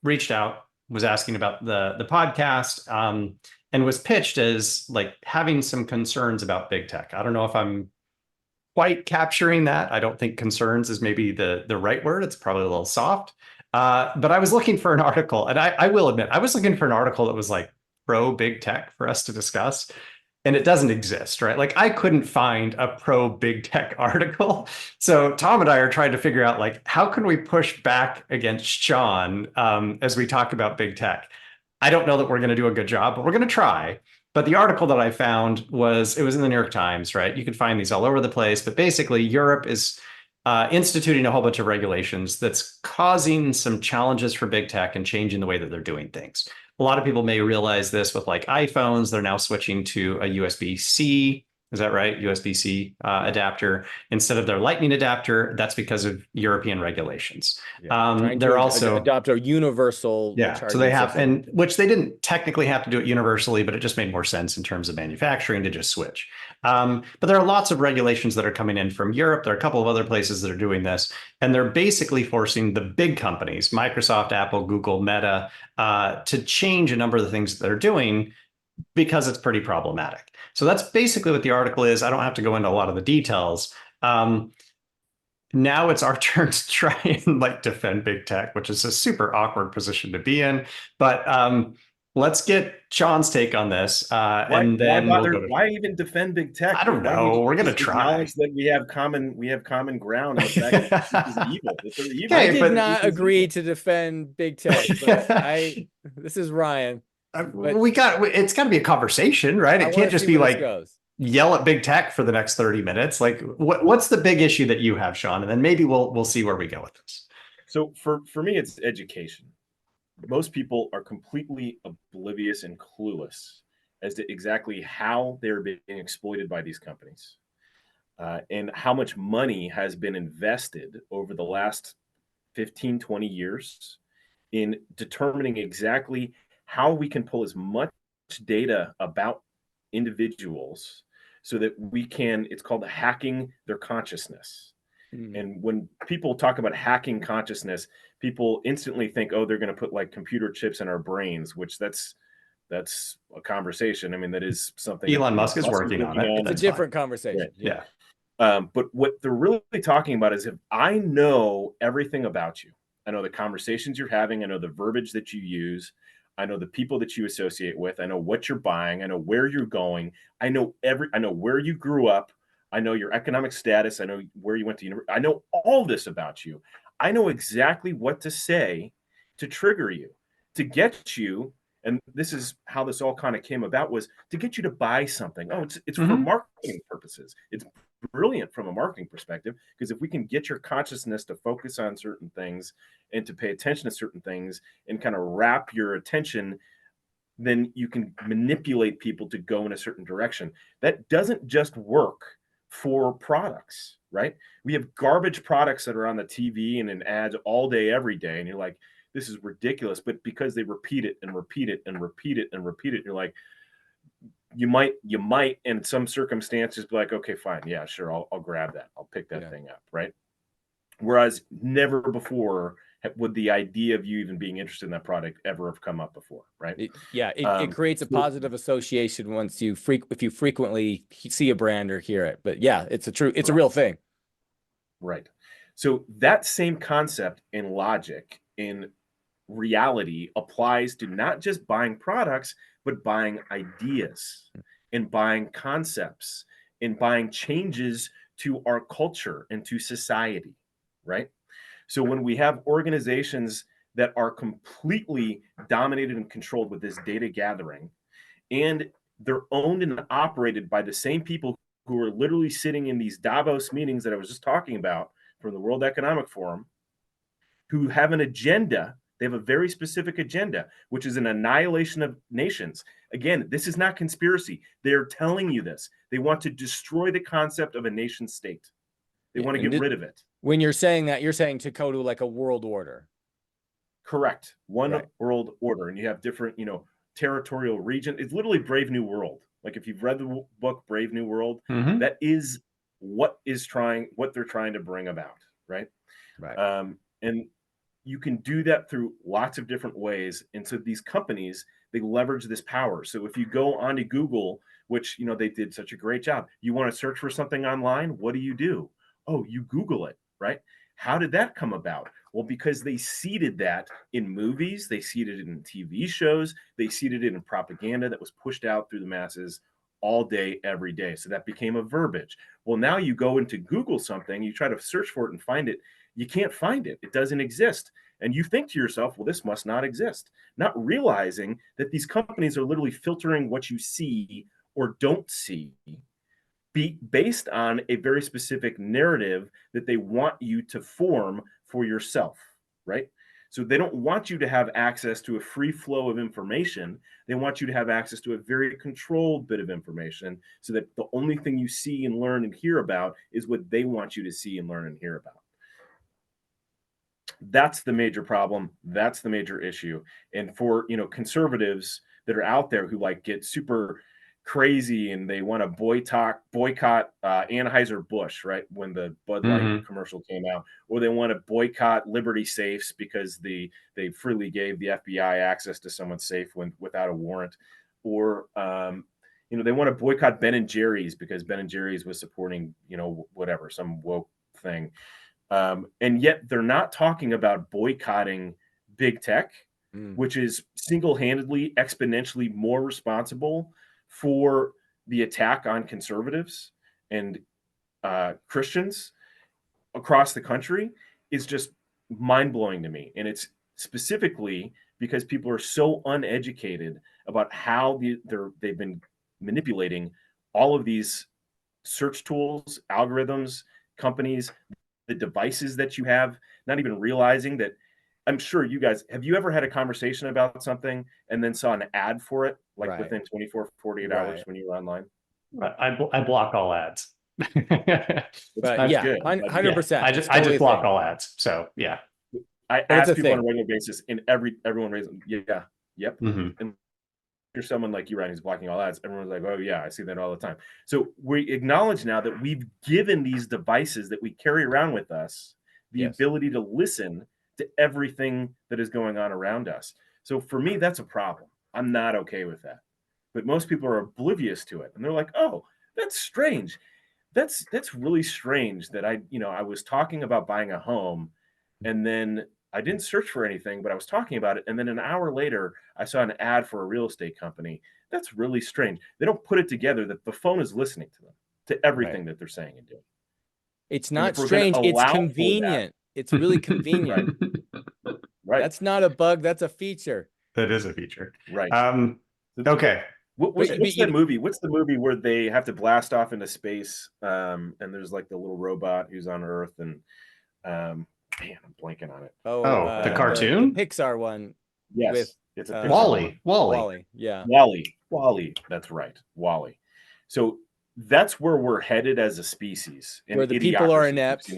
C: reached out, was asking about the podcast, and was pitched as like having some concerns about big tech. I don't know if I'm quite capturing that. I don't think concerns is maybe the right word. It's probably a little soft. But I was looking for an article, and I will admit, I was looking for an article that was like pro big tech for us to discuss. And it doesn't exist, right? Like, I couldn't find a pro big tech article. So Tom and I are trying to figure out, like, how can we push back against Sean as we talk about big tech? I don't know that we're going to do a good job, but we're going to try. But the article that I found it was in the New York Times, right? You can find these all over the place, but basically Europe is instituting a whole bunch of regulations that's causing some challenges for big tech and changing the way that they're doing things. A lot of people may realize this with like iPhones. They're now switching to a USB-C. Is that right? USB-C adapter instead of their Lightning adapter. That's because of European regulations.
A: Trying
C: They're
A: to
C: also
A: adopt a universal
C: so
A: charging
C: they have,
A: system.
C: and which they didn't technically have to do it universally, but it just made more sense in terms of manufacturing to just switch. But there are lots of regulations that are coming in from Europe. There are a couple of other places that are doing this, and they're basically forcing the big companies, Microsoft, Apple, Google, Meta, to change a number of the things that they're doing because it's pretty problematic. So that's basically what the article is. I don't have to go into a lot of the details. Now it's our turn to try and like defend big tech, which is a super awkward position to be in. But let's get Sean's take on this, and then
B: why
C: we'll go to.
B: Why even defend big tech?
C: I don't know. We're gonna try.
B: Acknowledge that we have common ground in the fact that this is evil. That they're evil.
A: I
C: Okay,
A: did not agree to defend big tech, but this is Ryan.
C: It's got to be a conversation, right? It can't just be like yell at big tech for the next 30 minutes. Like what's the big issue that you have, Sean? And then maybe we'll see where we go with this.
B: So for me, it's education. Most people are completely oblivious and clueless as to exactly how they're being exploited by these companies, and how much money has been invested over the last 15, 20 years in determining exactly how we can pull as much data about individuals so that we can, it's called hacking their consciousness. And when people talk about hacking consciousness, people instantly think, oh, they're going to put like computer chips in our brains, which that's a conversation. I mean, that is something
C: Elon Musk is working on it.
A: It's a different conversation.
B: Right. But what they're really talking about is if I know everything about you, I know the conversations you're having, I know the verbiage that you use, I know the people that you associate with, I know what you're buying, I know where you're going, I know where you grew up, I know your economic status, I know where you went to university, I know all this about you. I know exactly what to say to trigger you, to get you, and this is how this all kind of came about, was to get you to buy something. Oh, it's for marketing purposes. It's brilliant from a marketing perspective, because if we can get your consciousness to focus on certain things and to pay attention to certain things and kind of wrap your attention, then you can manipulate people to go in a certain direction. That doesn't just work for products, right? We have garbage products that are on the TV and in ads all day, every day. And you're like, this is ridiculous. But because they repeat it and repeat it and repeat it and repeat it, you're like, you might in some circumstances be like, okay, fine. Yeah, sure. I'll grab that. I'll pick that thing up. Right. Whereas never before would the idea of you even being interested in that product ever have come up before. Right.
A: It creates a positive association if you frequently see a brand or hear it. But yeah, it's a real thing.
B: Right. So that same concept in logic, in reality, applies to not just buying products, but buying ideas and buying concepts and buying changes to our culture and to society, right? So when we have organizations that are completely dominated and controlled with this data gathering, and they're owned and operated by the same people who are literally sitting in these Davos meetings that I was just talking about from the World Economic Forum, who have an agenda. They have a very specific agenda, which is an annihilation of nations. Again, this is not conspiracy. They're telling you this. They want to destroy the concept of a nation state. They want to get rid of it.
A: When you're saying that, you're saying to go to like a world order.
B: Correct. One world order. And you have different, territorial region. It's literally Brave New World. Like if you've read the book Brave New World, that is what they're trying to bring about. Right. And you can do that through lots of different ways. And so these companies, they leverage this power. So if you go onto Google, which, they did such a great job, you want to search for something online, what do? Oh, you Google it, right? How did that come about? Well, because they seeded that in movies, they seeded it in TV shows, they seeded it in propaganda that was pushed out through the masses all day, every day. So that became a verbiage. Well, now you go into Google something, you try to search for it and find it. You can't find it. It doesn't exist. And you think to yourself, well, this must not exist, not realizing that these companies are literally filtering what you see or don't see based on a very specific narrative that they want you to form for yourself, right? So they don't want you to have access to a free flow of information. They want you to have access to a very controlled bit of information so that the only thing you see and learn and hear about is what they want you to see and learn and hear about. That's the major problem. That's the major issue. And for, conservatives that are out there who like get super crazy and they want to boycott Anheuser-Busch, right? When the Bud Light commercial came out, or they want to boycott Liberty safes because they freely gave the FBI access to someone's safe without a warrant, or they want to boycott Ben and Jerry's because Ben and Jerry's was supporting whatever, some woke thing. And yet they're not talking about boycotting big tech, which is single-handedly, exponentially more responsible for the attack on conservatives and Christians across the country, is just mind-blowing to me. And it's specifically because people are so uneducated about how they've been manipulating all of these search tools, algorithms, companies, the devices that you have, not even realizing that. I'm sure you guys, have you ever had a conversation about something and then saw an ad for it like within 24, 48 hours when you were online?
C: I block all ads.
A: But yeah,
B: good.
A: 100%.
C: I just block all ads. So yeah.
B: I ask people on a regular basis, and everyone raises, yep. And you're someone like you, Ryan, who's blocking all ads. Everyone's like, oh yeah, I see that all the time. So we acknowledge now that we've given these devices that we carry around with us the ability to listen to everything that is going on around us. So for me, that's a problem. I'm not okay with that. But most people are oblivious to it. And they're like, oh, that's strange. That's really strange that I was talking about buying a home, and then I didn't search for anything, but I was talking about it. And then an hour later, I saw an ad for a real estate company. That's really strange. They don't put it together that the phone is listening to them, to everything that they're saying and doing.
A: It's not strange. It's convenient. It's really convenient.
B: Right.
A: That's not a bug. That's a feature.
C: That is a feature.
B: Right.
C: Okay.
B: What's that movie? What's the movie where they have to blast off into space? And there's like the little robot who's on Earth, and man, I'm blanking on it.
C: The cartoon?
A: The Pixar one.
B: Yes, it's a
C: Wall-E.
A: Wall-E. Yeah.
B: Wall-E. That's right. Wall-E. So that's where we're headed as a species.
A: Where the people are inept.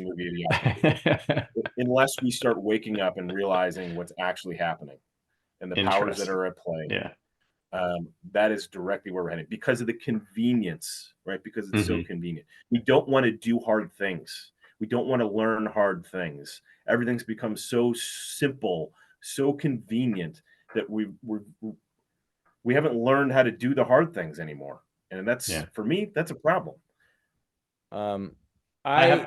B: Unless we start waking up and realizing what's actually happening and the powers that are at play.
C: Yeah.
B: That is directly where we're headed because of the convenience, right? Because it's so convenient. We don't want to do hard things. We don't want to learn hard things. Everything's become so simple, so convenient that we haven't learned how to do the hard things anymore. And that's for me, that's a problem.
C: I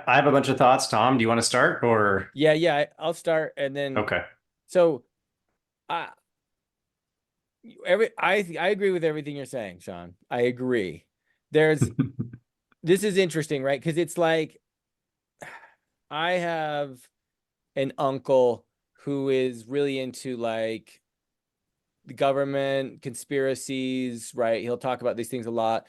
C: have a bunch of thoughts. Tom, do you want to start or?
A: Yeah, I'll start and then.
C: Okay.
A: So, I agree with everything you're saying, Sean. I agree. This is interesting, right? Because it's like I have an uncle who is really into like the government, conspiracies, right? He'll talk about these things a lot.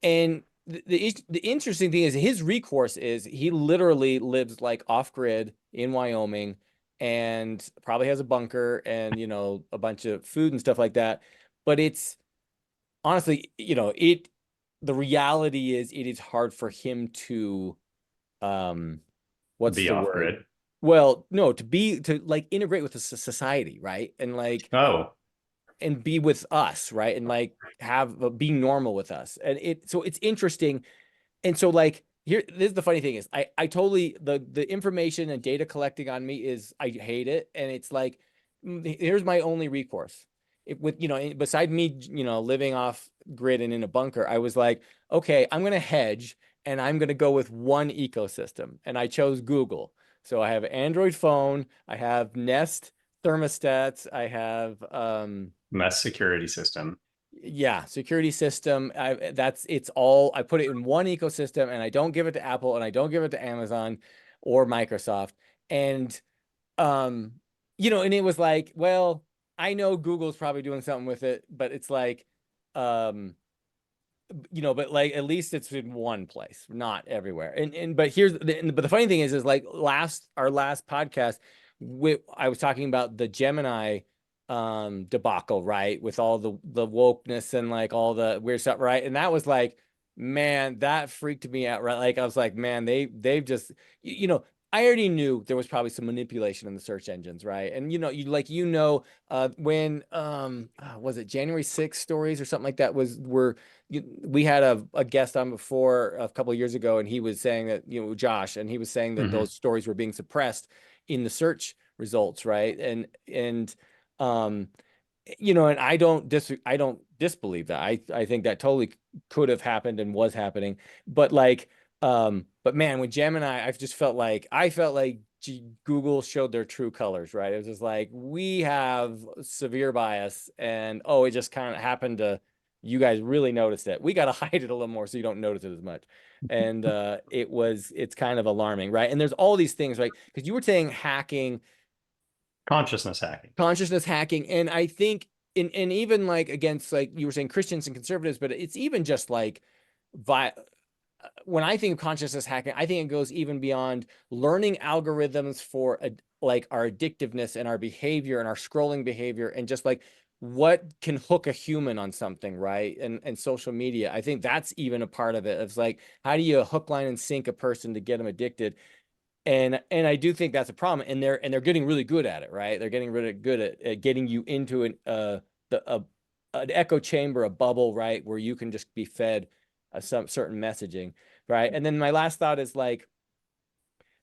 A: And the interesting thing is his recourse is he literally lives like off grid in Wyoming and probably has a bunker and, a bunch of food and stuff like that. But it's honestly, the reality is it is hard for him to, what's
C: be
A: the
C: off
A: word?
C: grid.
A: Well, no, to like integrate with the society, right? And like, and be with us, right? And like be normal with us. And so it's interesting. And so like, this is the funny thing is I totally, the information and data collecting on me is, I hate it. And it's like, here's my only recourse. Beside me, living off grid and in a bunker, I was like, okay, I'm going to hedge and I'm going to go with one ecosystem. And I chose Google. So I have Android phone, I have Nest thermostats, I have
C: Nest security system.
A: Yeah, security system. I put it in one ecosystem and I don't give it to Apple and I don't give it to Amazon or Microsoft. And and it was like, well, I know Google's probably doing something with it, but it's like, um, but like at least it's in one place, not everywhere. But but the funny thing is like our last podcast, I was talking about the Gemini debacle, right? With all the wokeness and like all the weird stuff, right? And that was like, man, that freaked me out, right? Like I was like, man, they've just, I already knew there was probably some manipulation in the search engines, right? And when was it January 6th stories or something like that we had a guest on before a couple of years ago, and he was saying that, Josh, and he was saying that those stories were being suppressed in the search results, right? And um and I don't disbelieve that. I think that totally could have happened and was happening. But like, but man, with Gemini, I felt like Google showed their true colors, right? It was just like, we have severe bias, and it just kind of happened to, you guys really noticed it. We got to hide it a little more so you don't notice it as much. And it's kind of alarming, right? And there's all these things, right? Because you were saying hacking,
C: Consciousness hacking.
A: and I think and even like against, like you were saying, Christians and conservatives, but it's even just like when I think of consciousness hacking, I think it goes even beyond learning algorithms for like our addictiveness and our behavior and our scrolling behavior, and just like what can hook a human on something, right? And social media, I think that's even a part of it. It's like, how do you hook, line, and sink a person to get them addicted? And I do think that's a problem, and they're getting really good at it, right? They're getting really good at getting you into an echo chamber, a bubble, right, where you can just be fed some certain messaging, right? And then my last thought is like,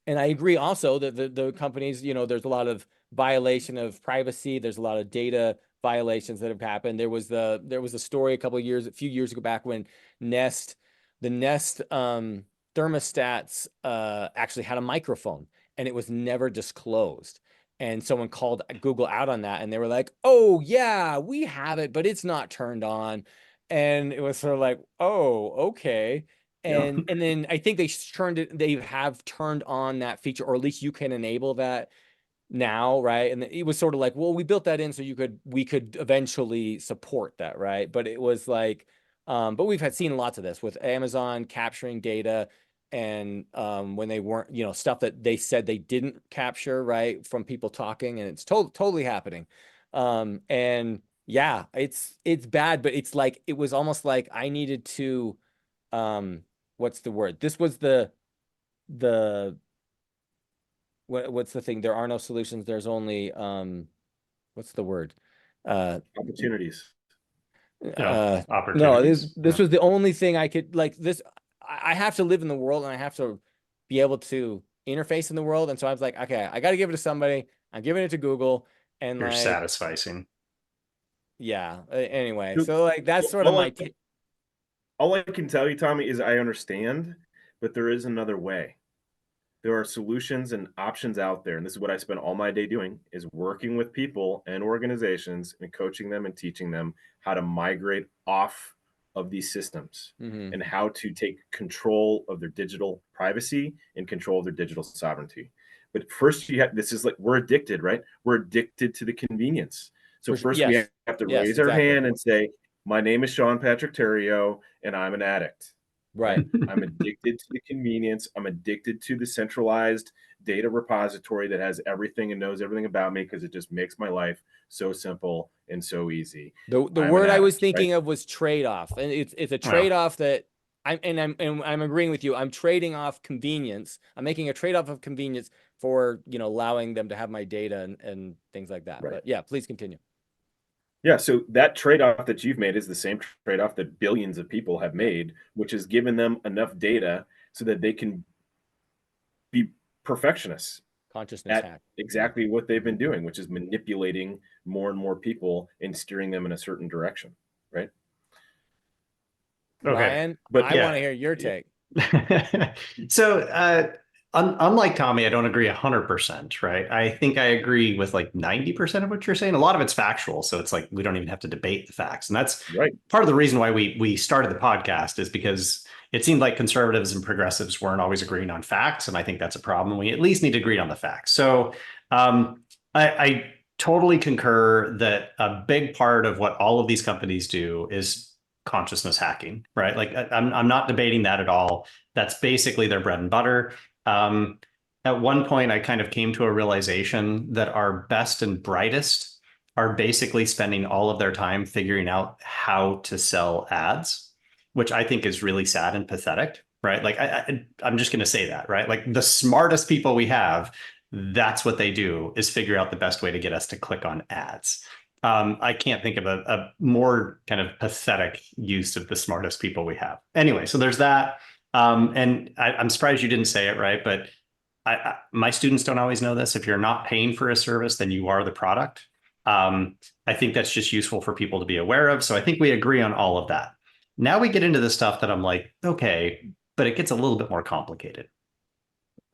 A: and I agree also that the companies, there's a lot of violation of privacy. There's a lot of data violations that have happened. There was a story a few years ago back when the Nest thermostats actually had a microphone, and it was never disclosed. And someone called Google out on that, and they were like, "Oh yeah, we have it, but it's not turned on." And it was sort of like, "Oh, okay."
B: Yeah.
A: And then I think they have turned on that feature, or at least you can enable that now, right? And it was sort of like, well, we built that in so we could eventually support that, right? But it was like, but we've seen lots of this with Amazon capturing data, and when they weren't, stuff that they said they didn't capture, right, from people talking, and it's totally happening. And yeah, it's bad, but it's like, it was almost like I needed to, what's the word? This was the what's the thing? There are no solutions. There's only what's the word?
B: Opportunities.
A: No,
C: Opportunities.
A: this was the only thing I could, like, this. I have to live in the world, and I have to be able to interface in the world. And so I was like, okay, I got to give it to somebody. I'm giving it to Google, and
C: You're
A: like,
C: satisficing.
A: yeah. Anyway, so like that's sort of
B: all
A: my
B: all I can tell you, Tommy, is I understand, but there is another way. There are solutions and options out there, and this is what I spend all my day doing, is working with people and organizations and coaching them and teaching them how to migrate off of these systems and how to take control of their digital privacy and control of their digital sovereignty. But first, this is like, we're addicted, right? We're addicted to the convenience. So first, we
A: yes,
B: have to
A: yes,
B: raise our
A: exactly.
B: hand and say, my name is Sean Patrick Terrio, and I'm an addict.
A: Right.
B: I'm addicted to the convenience. I'm addicted to the centralized data repository that has everything and knows everything about me, because it just makes my life so simple and so easy.
A: The word I was thinking of was trade-off, and it's a trade-off that I'm agreeing with you. I'm trading off convenience. I'm making a trade-off of convenience for, allowing them to have my data and things like that.
B: Right.
A: But yeah, please continue.
B: Yeah, so that trade-off that you've made is the same trade-off that billions of people have made, which is given them enough data so that they can be perfectionists
A: Consciousness
B: at
A: hack.
B: exactly what they've been doing, which is manipulating more and more people and steering them in a certain direction, right?
C: Okay.
A: Ryan,
B: But
A: I want to hear your take.
C: So, unlike Tommy, I don't agree 100%, right? I think I agree with like 90% of what you're saying. A lot of it's factual, so it's like we don't even have to debate the facts. And that's
B: right.
C: Part of the reason why we started the podcast, is because it seemed like conservatives and progressives weren't always agreeing on facts. And I think that's a problem. We at least need to agree on the facts. So I totally concur that a big part of what all of these companies do is consciousness hacking, right? Like I'm not debating that at all. That's basically their bread and butter. Um, at one point, I kind of came to a realization that our best and brightest are basically spending all of their time figuring out how to sell ads, which I think is really sad and pathetic, right? Like I'm just going to say that, right? Like the smartest people we have, that's what they do, is figure out the best way to get us to click on ads. I can't think of a more kind of pathetic use of the smartest people we have. Anyway, so there's that. And I'm surprised you didn't say it right, but my students don't always know this. If you're not paying for a service, then you are the product. I think that's just useful for people to be aware of. So I think we agree on all of that. Now we get into the stuff that I'm like, okay, but it gets a little bit more complicated.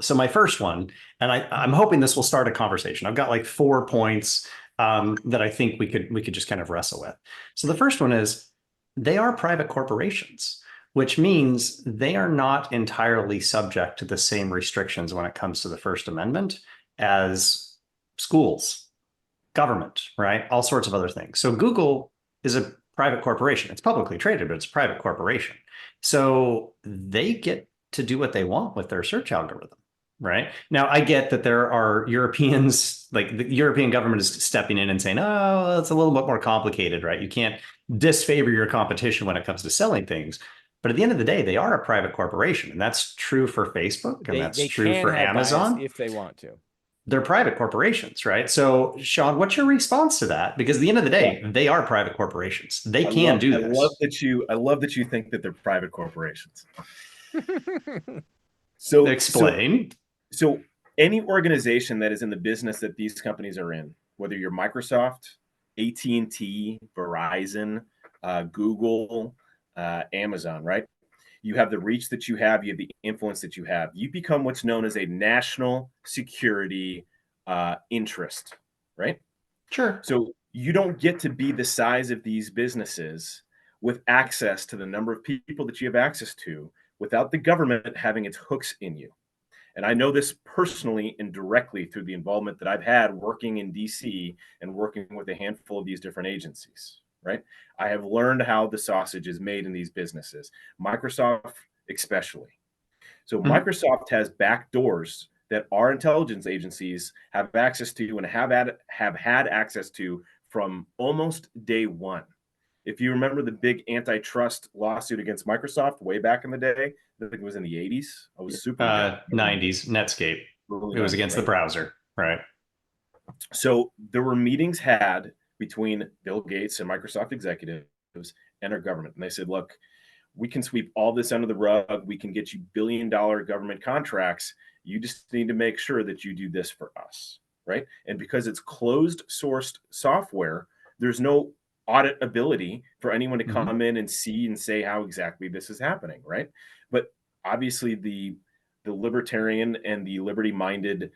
C: So my first one, and I'm hoping this will start a conversation. I've got like 4 points that I think we could just kind of wrestle with. So the first one is they are private corporations, which means they are not entirely subject to the same restrictions when it comes to the First Amendment as schools, government, right? All sorts of other things. So Google is a private corporation. It's publicly traded, but it's a private corporation. So they get to do what they want with their search algorithm. Right now, I get that there are Europeans, like the European government is stepping in and saying, oh, it's a little bit more complicated, right? You can't disfavor your competition when it comes to selling things. But at the end of the day, they are a private corporation. And that's true for Facebook. And that's true for Amazon.
A: If they want to.
C: They're private corporations, right? So, Sean, what's your response to that? Because at the end of the day, they are private corporations. They can do this.
B: I love that you think that they're private corporations.
C: Explain.
B: So any organization that is in the business that these companies are in, whether you're Microsoft, AT&T, Verizon, Google, Amazon, right? You have the reach that you have the influence that you have. You become what's known as a national security interest, right?
C: Sure.
B: So you don't get to be the size of these businesses with access to the number of people that you have access to without the government having its hooks in you. And I know this personally and directly through the involvement that I've had working in DC and working with a handful of these different agencies, right? I have learned how the sausage is made in these businesses, Microsoft especially. So Microsoft has back doors that our intelligence agencies have access to and have had access to from almost day one. If you remember the big antitrust lawsuit against Microsoft way back in the day, I think it was in the 80s. I was super
C: 90s, Netscape. It was against the browser, right?
B: So there were meetings had between Bill Gates and Microsoft executives and our government. And they said, look, we can sweep all this under the rug. We can get you billion-dollar government contracts. You just need to make sure that you do this for us, right? And because it's closed sourced software, there's no auditability for anyone to come in and see and say how exactly this is happening, right? But obviously the libertarian and the liberty-minded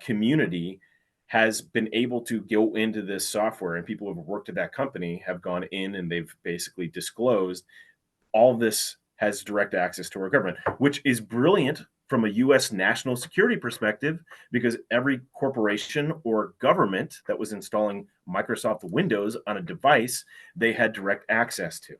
B: community has been able to go into this software, and people who have worked at that company have gone in and they've basically disclosed all this has direct access to our government, which is brilliant from a U.S. national security perspective, because every corporation or government that was installing Microsoft Windows on a device, they had direct access to.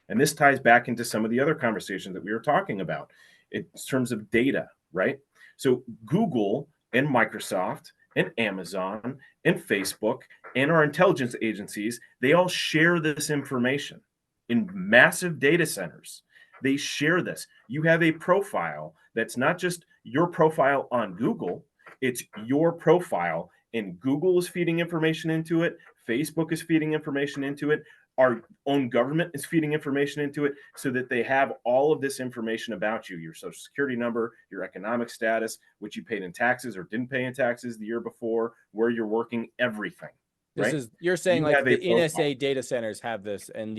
B: And this ties back into some of the other conversations that we were talking about in terms of data, right? So Google and Microsoft and Amazon and Facebook and our intelligence agencies, they all share this information in massive data centers. They share this. You have a profile that's not just your profile on Google, it's your profile, and Google is feeding information into it. Facebook is feeding information into it. Our own government is feeding information into it so that they have all of this information about you, your social security number, your economic status, what you paid in taxes or didn't pay in taxes the year before, where you're working, everything.
A: This is, you're saying like the NSA data centers have this and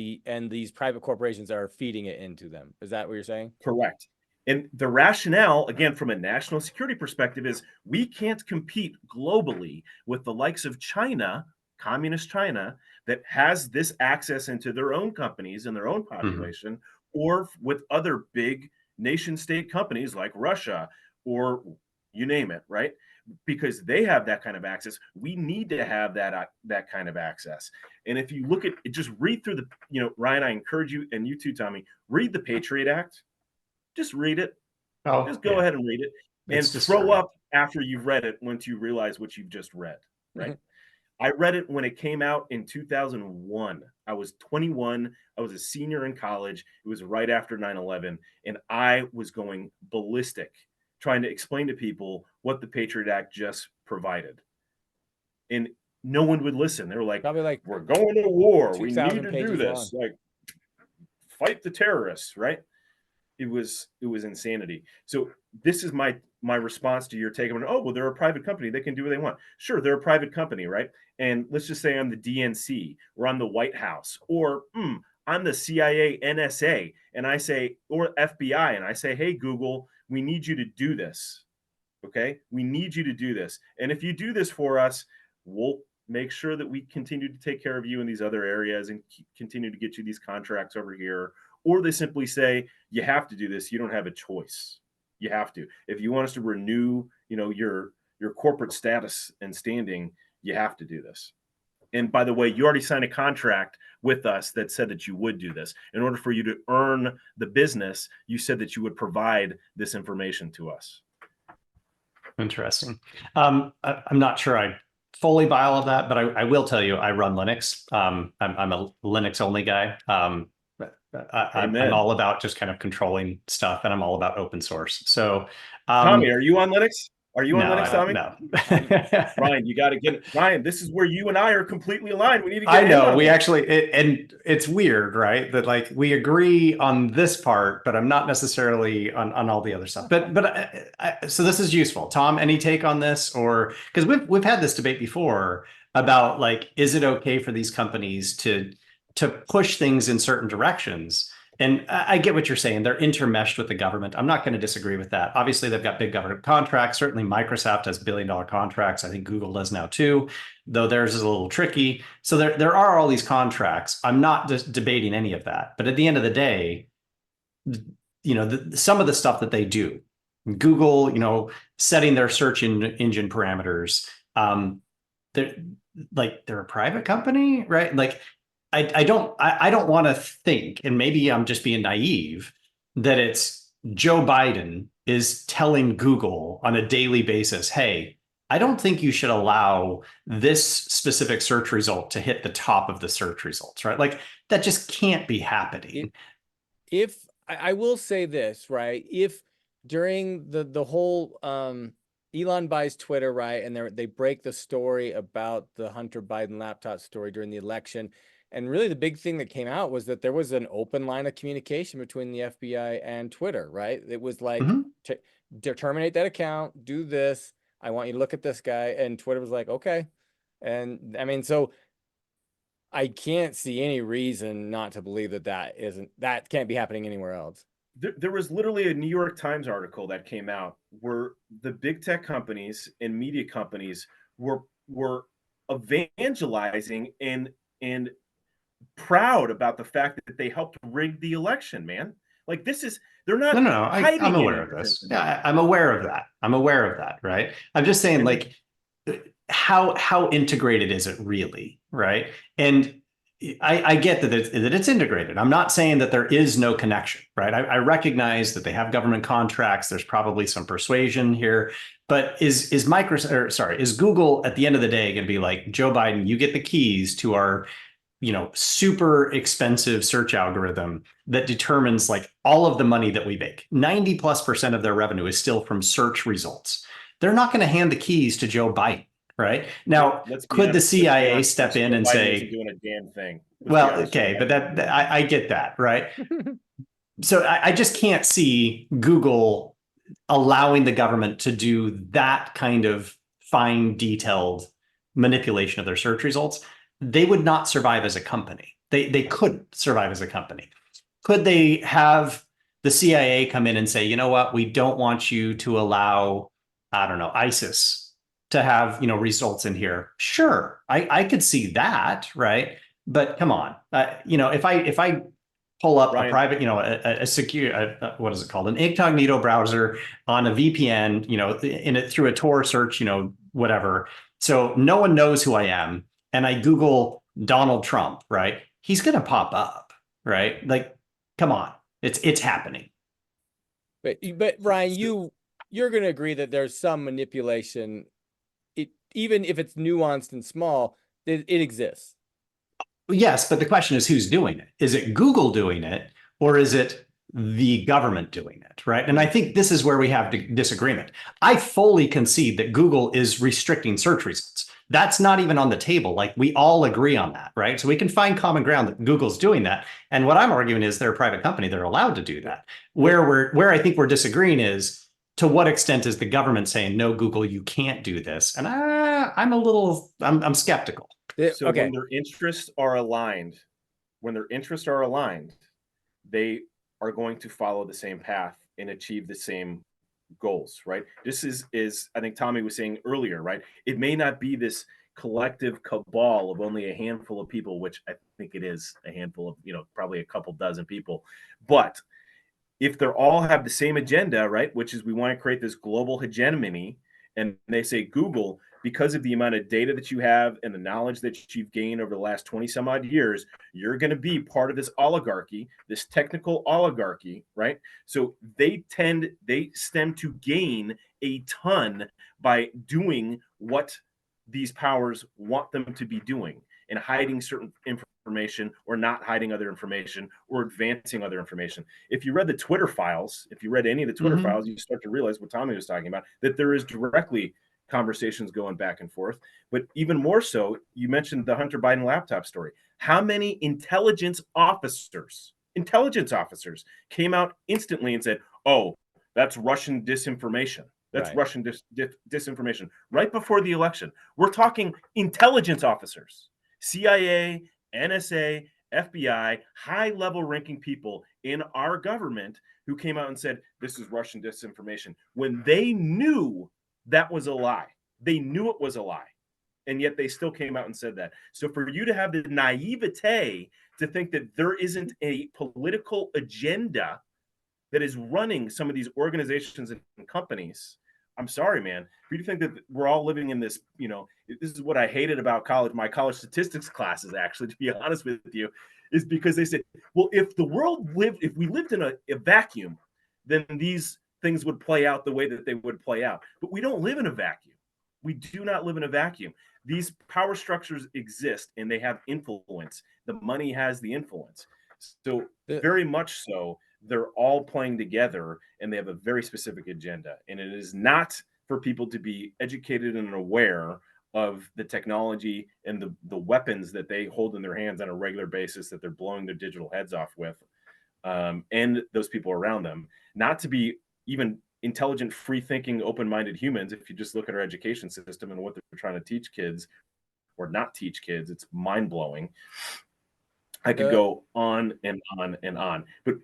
A: these private corporations are feeding it into them. Is that what you're saying?
B: Correct. And the rationale, again, from a national security perspective, is we can't compete globally with the likes of China, communist China, that has this access into their own companies and their own population, or with other big nation state companies like Russia or you name it, right? because they have that kind of access. We need to have that kind of access. And if you look at it, just read through Ryan, I encourage you, and you too, Tommy, read the Patriot Act. Just read it.
C: Oh,
B: just go ahead and read it, and throw up after you've read it once you realize what you've just read, right? I read it when it came out in 2001. I was 21. I was a senior in college. It was right after 9/11, and I was going ballistic trying to explain to people what the Patriot Act just provided. And no one would listen. They were like,
A: probably like,
B: we're going to war. We need to do
A: pages
B: this.
A: long.
B: Like, fight the terrorists, right? It was insanity. So this is my response to your take on, oh, well, they're a private company. They can do what they want. Sure, they're a private company, right? And let's just say I'm the DNC, or I'm the White House, or I'm the CIA, NSA, and I say, or FBI, and I say, hey, Google, we need you to do this. Okay? We need you to do this. And if you do this for us, we'll make sure that we continue to take care of you in these other areas and continue to get you these contracts over here. Or they simply say, you have to do this. You don't have a choice. You have to. If you want us to renew, your corporate status and standing, you have to do this. And by the way, you already signed a contract with us that said that you would do this. In order for you to earn the business, you said that you would provide this information to us.
C: Interesting. I'm not sure I fully buy all of that, but I will tell you, I run Linux. I'm a Linux only guy. I'm all about just kind of controlling stuff, and I'm all about open source. So,
B: Tommy, are you on Linux? Are you on
C: no,
B: Linux, Tommy?
C: No.
B: Ryan, you got to get it. Ryan, this is where you and I are completely aligned. We need to get
C: I know we
B: it.
C: actually, and it's weird, right? That like we agree on this part, but I'm not necessarily on all the other stuff. So this is useful. Tom, any take on this? Or because we've had this debate before about like, is it okay for these companies to push things in certain directions? And I get what you're saying. They're intermeshed with the government. I'm not going to disagree with that. Obviously, they've got big government contracts. Certainly, Microsoft has billion-dollar contracts. I think Google does now too, though theirs is a little tricky. So there are all these contracts. I'm not just debating any of that. But at the end of the day, some of the stuff that they do, Google, setting their search engine parameters, they're a private company, right? Like, I don't want to think, and maybe I'm just being naive, that it's Joe Biden is telling Google on a daily basis, hey, I don't think you should allow this specific search result to hit the top of the search results, right? Like that just can't be happening.
A: If I will say this, right? If during the whole Elon buys Twitter, right, and they break the story about the Hunter Biden laptop story during the election. And really the big thing that came out was that there was an open line of communication between the FBI and Twitter, right? It was like, to terminate that account, do this. I want you to look at this guy. And Twitter was like, okay. And I mean, so I can't see any reason not to believe that can't be happening anywhere else.
B: There was literally a New York Times article that came out where the big tech companies and media companies were evangelizing and proud about the fact that they helped rig the election, man. Like they're not.
C: No. I'm aware of this. Yeah, I'm aware of that. Right. I'm just saying, like, how integrated is it really, right? And I get that it's integrated. I'm not saying that there is no connection, right? I recognize that they have government contracts. There's probably some persuasion here, but is Google at the end of the day going to be like, Joe Biden, you get the keys to our super expensive search algorithm that determines like all of the money that we make. 90+% of their revenue is still from search results. They're not going to hand the keys to Joe Biden, right? Now, could the CIA step in and say,
B: doing a damn thing?
C: Well, okay, but I get that, right? So I just can't see Google allowing the government to do that kind of fine, detailed manipulation of their search results. They would not survive as a company. They couldn't survive as a company. Could they have the CIA come in and say, you know what, we don't want you to allow, I don't know, ISIS to have, results in here? Sure, I could see that, right? But come on, if I pull up
B: Ryan,
C: a private, a secure, what is it called? An incognito browser on a VPN, in it through a Tor search, whatever. So no one knows who I am. And I Google Donald Trump, right? He's going to pop up, right? Like, come on, it's happening.
A: But Ryan, you're going to agree that there's some manipulation, even if it's nuanced and small, it exists.
C: Yes, but the question is who's doing it? Is it Google doing it, or is it the government doing it, right? And I think this is where we have disagreement. I fully concede that Google is restricting search results. That's not even on the table. Like, we all agree on that, right? So we can find common ground that Google's doing that. And what I'm arguing is they're a private company. They're allowed to do that. Where I think we're disagreeing is, to what extent is the government saying, no, Google, you can't do this? And I'm skeptical.
B: So
A: Okay.
B: when their interests are aligned, they are going to follow the same path and achieve the same goals, right? This is I think Tommy was saying earlier, right? It may not be this collective cabal of only a handful of people, which I think it is a handful of, probably a couple dozen people. But if they're all have the same agenda, right, which is we want to create this global hegemony, and they say, Google, because of the amount of data that you have and the knowledge that you've gained over the last 20 some odd years, you're going to be part of this oligarchy, this technical oligarchy, right? So they stand to gain a ton by doing what these powers want them to be doing and hiding certain information or not hiding other information or advancing other information. If you read the Twitter files, if you read any of the Twitter files, you start to realize what Tommy was talking about, that there is directly conversations going back and forth. But even more so, you mentioned the Hunter Biden laptop story. How many intelligence officers came out instantly and said, oh, that's Russian disinformation. That's
A: Right.
B: Russian disinformation. Right before the election. We're talking intelligence officers, CIA, NSA, FBI, high-level ranking people in our government who came out and said, this is Russian disinformation, when they knew that was a lie. They knew it was a lie. And yet they still came out and said that. So for you to have the naivete to think that there isn't a political agenda that is running some of these organizations and companies, I'm sorry, man. For you to think that we're all living in this, this is what I hated about college, my college statistics classes, actually, to be honest with you, is because they said, well, if we lived in a vacuum, then these things would play out the way that they would play out. But we don't live in a vacuum. We do not live in a vacuum. These power structures exist and they have influence. The money has the influence. So very much so, they're all playing together and they have a very specific agenda. And it is not for people to be educated and aware of the technology and the weapons that they hold in their hands on a regular basis that they're blowing their digital heads off with, and those people around them. Not to be even intelligent, free-thinking, open-minded humans. If you just look at our education system and what they're trying to teach kids or not teach kids, it's mind-blowing. I could go on and on and on. But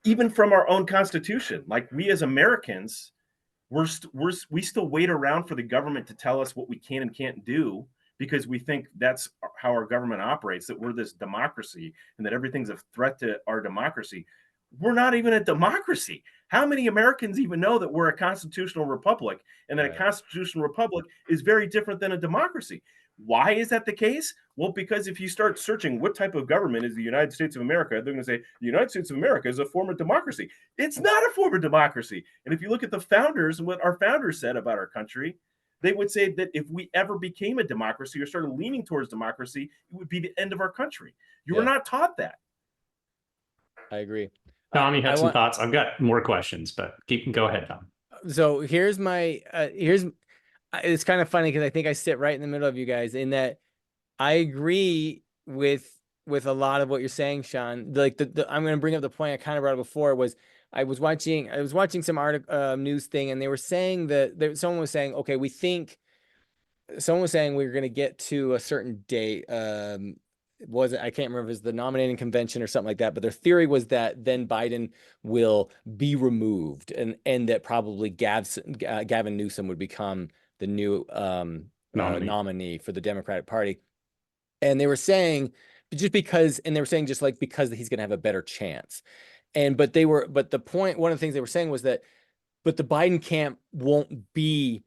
B: even from our own Constitution, like we as Americans, we still wait around for the government to tell us what we can and can't do because we think that's how our government operates, that we're this democracy and that everything's a threat to our democracy. We're not even a democracy. How many Americans even know that we're a constitutional republic and that a constitutional republic is very different than a democracy? Why is that the case? Well, because if you start searching what type of government is the United States of America, they're going to say the United States of America is a form of democracy. It's not a form of democracy. And if you look at the founders and what our founders said about our country, they would say that if we ever became a democracy or started leaning towards democracy, it would be the end of our country. You were not taught that.
A: I agree.
C: Tom, you had some thoughts. I've got more questions, but go ahead, Tom.
A: So here's my it's kind of funny because I think I sit right in the middle of you guys in that I agree with a lot of what you're saying, Sean. Like I'm going to bring up the point I kind of brought up before was I was watching some article news thing and they were saying that someone was saying, okay, someone was saying we were going to get to a certain date. I can't remember if it was the nominating convention or something like that, but their theory was that then Biden will be removed and that probably Gavin Newsom would become the new nominee for the Democratic Party. And they were saying just because, and they were saying just like because he's going to have a better chance. But the point, one of the things they were saying was that, but the Biden camp won't be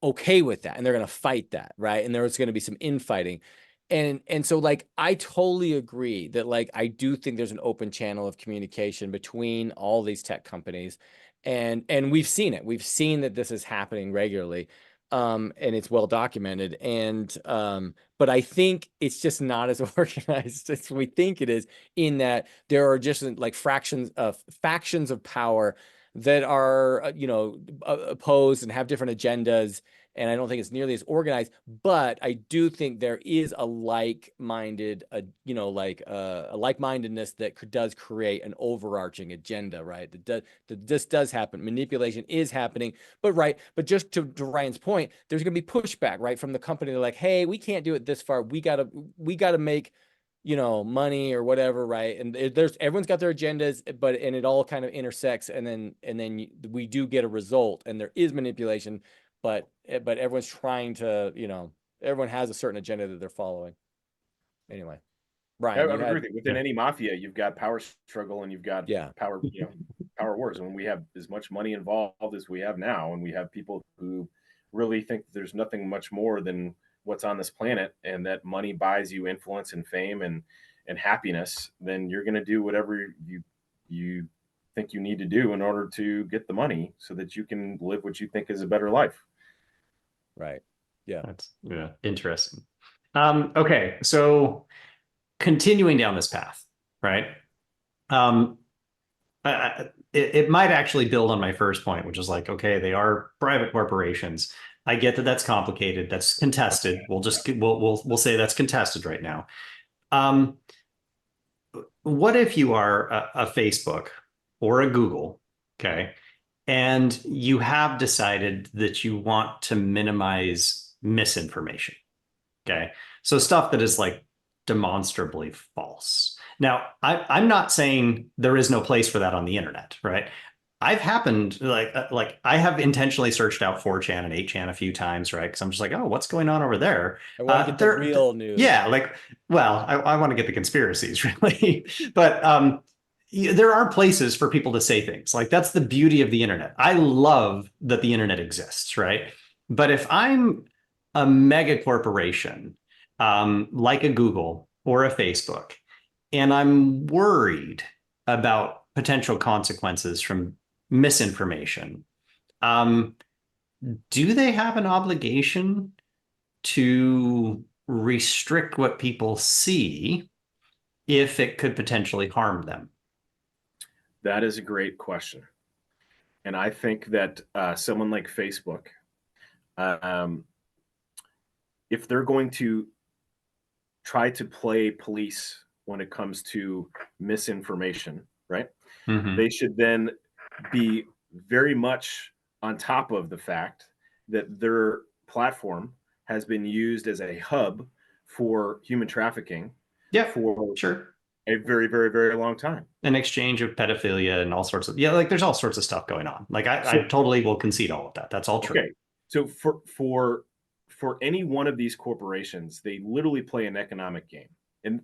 A: okay with that, and they're going to fight that, right? And there's going to be some infighting. And so like I totally agree that like I do think there's an open channel of communication between all these tech companies, and we've seen it. We've seen that this is happening regularly, and it's well documented. And but I think it's just not as organized as we think it is, in that there are just like factions of power that are opposed and have different agendas, and I don't think it's nearly as organized. But I do think there is a like-minded, a like-mindedness that does create an overarching agenda, right? That this does happen. Manipulation is happening, but just to Ryan's point, there's going to be pushback, right, from the company. They're like, hey, we can't do it this far. We gotta make money or whatever, right? And everyone's got their agendas, and it all kind of intersects, and then we do get a result, and there is manipulation, but everyone's trying to, everyone has a certain agenda that they're following. Anyway, Brian,
B: I would agree with you. Within any mafia, you've got power struggle and you've got power, power wars. And when we have as much money involved as we have now, and we have people who really think there's nothing much more than what's on this planet, and that money buys you influence and fame and happiness, then you're going to do whatever you think you need to do in order to get the money so that you can live what you think is a better life.
A: Right. Yeah.
C: That's interesting. Okay, so continuing down this path, right? It might actually build on my first point, which is like, okay, they are private corporations. I get that that's complicated. That's contested. We'll say that's contested right now. What if you are a Facebook or a Google, okay, and you have decided that you want to minimize misinformation, okay? So stuff that is like demonstrably false. Now, I'm not saying there is no place for that on the internet, right? I've happened like I have intentionally searched out 4chan and 8chan a few times, right? Because I'm just like, oh, what's going on over there?
A: I want to get the real news.
C: Yeah, like, well, I want to get the conspiracies, really. But there are places for people to say things. Like, that's the beauty of the internet. I love that the internet exists, right? But if I'm a mega corporation, like a Google or a Facebook, and I'm worried about potential consequences from misinformation, do they have an obligation to restrict what people see if it could potentially harm them?
B: That is a great question. And I think that someone like Facebook, if they're going to try to play police when it comes to misinformation, right?
C: Mm-hmm.
B: They should then be very much on top of the fact that their platform has been used as a hub for human trafficking for
C: sure.
B: a very, very, very long time.
C: An exchange of pedophilia and all sorts of, like there's all sorts of stuff going on. Like I totally will concede all of that. That's all true.
B: Okay. So for any one of these corporations, they literally play an economic game. And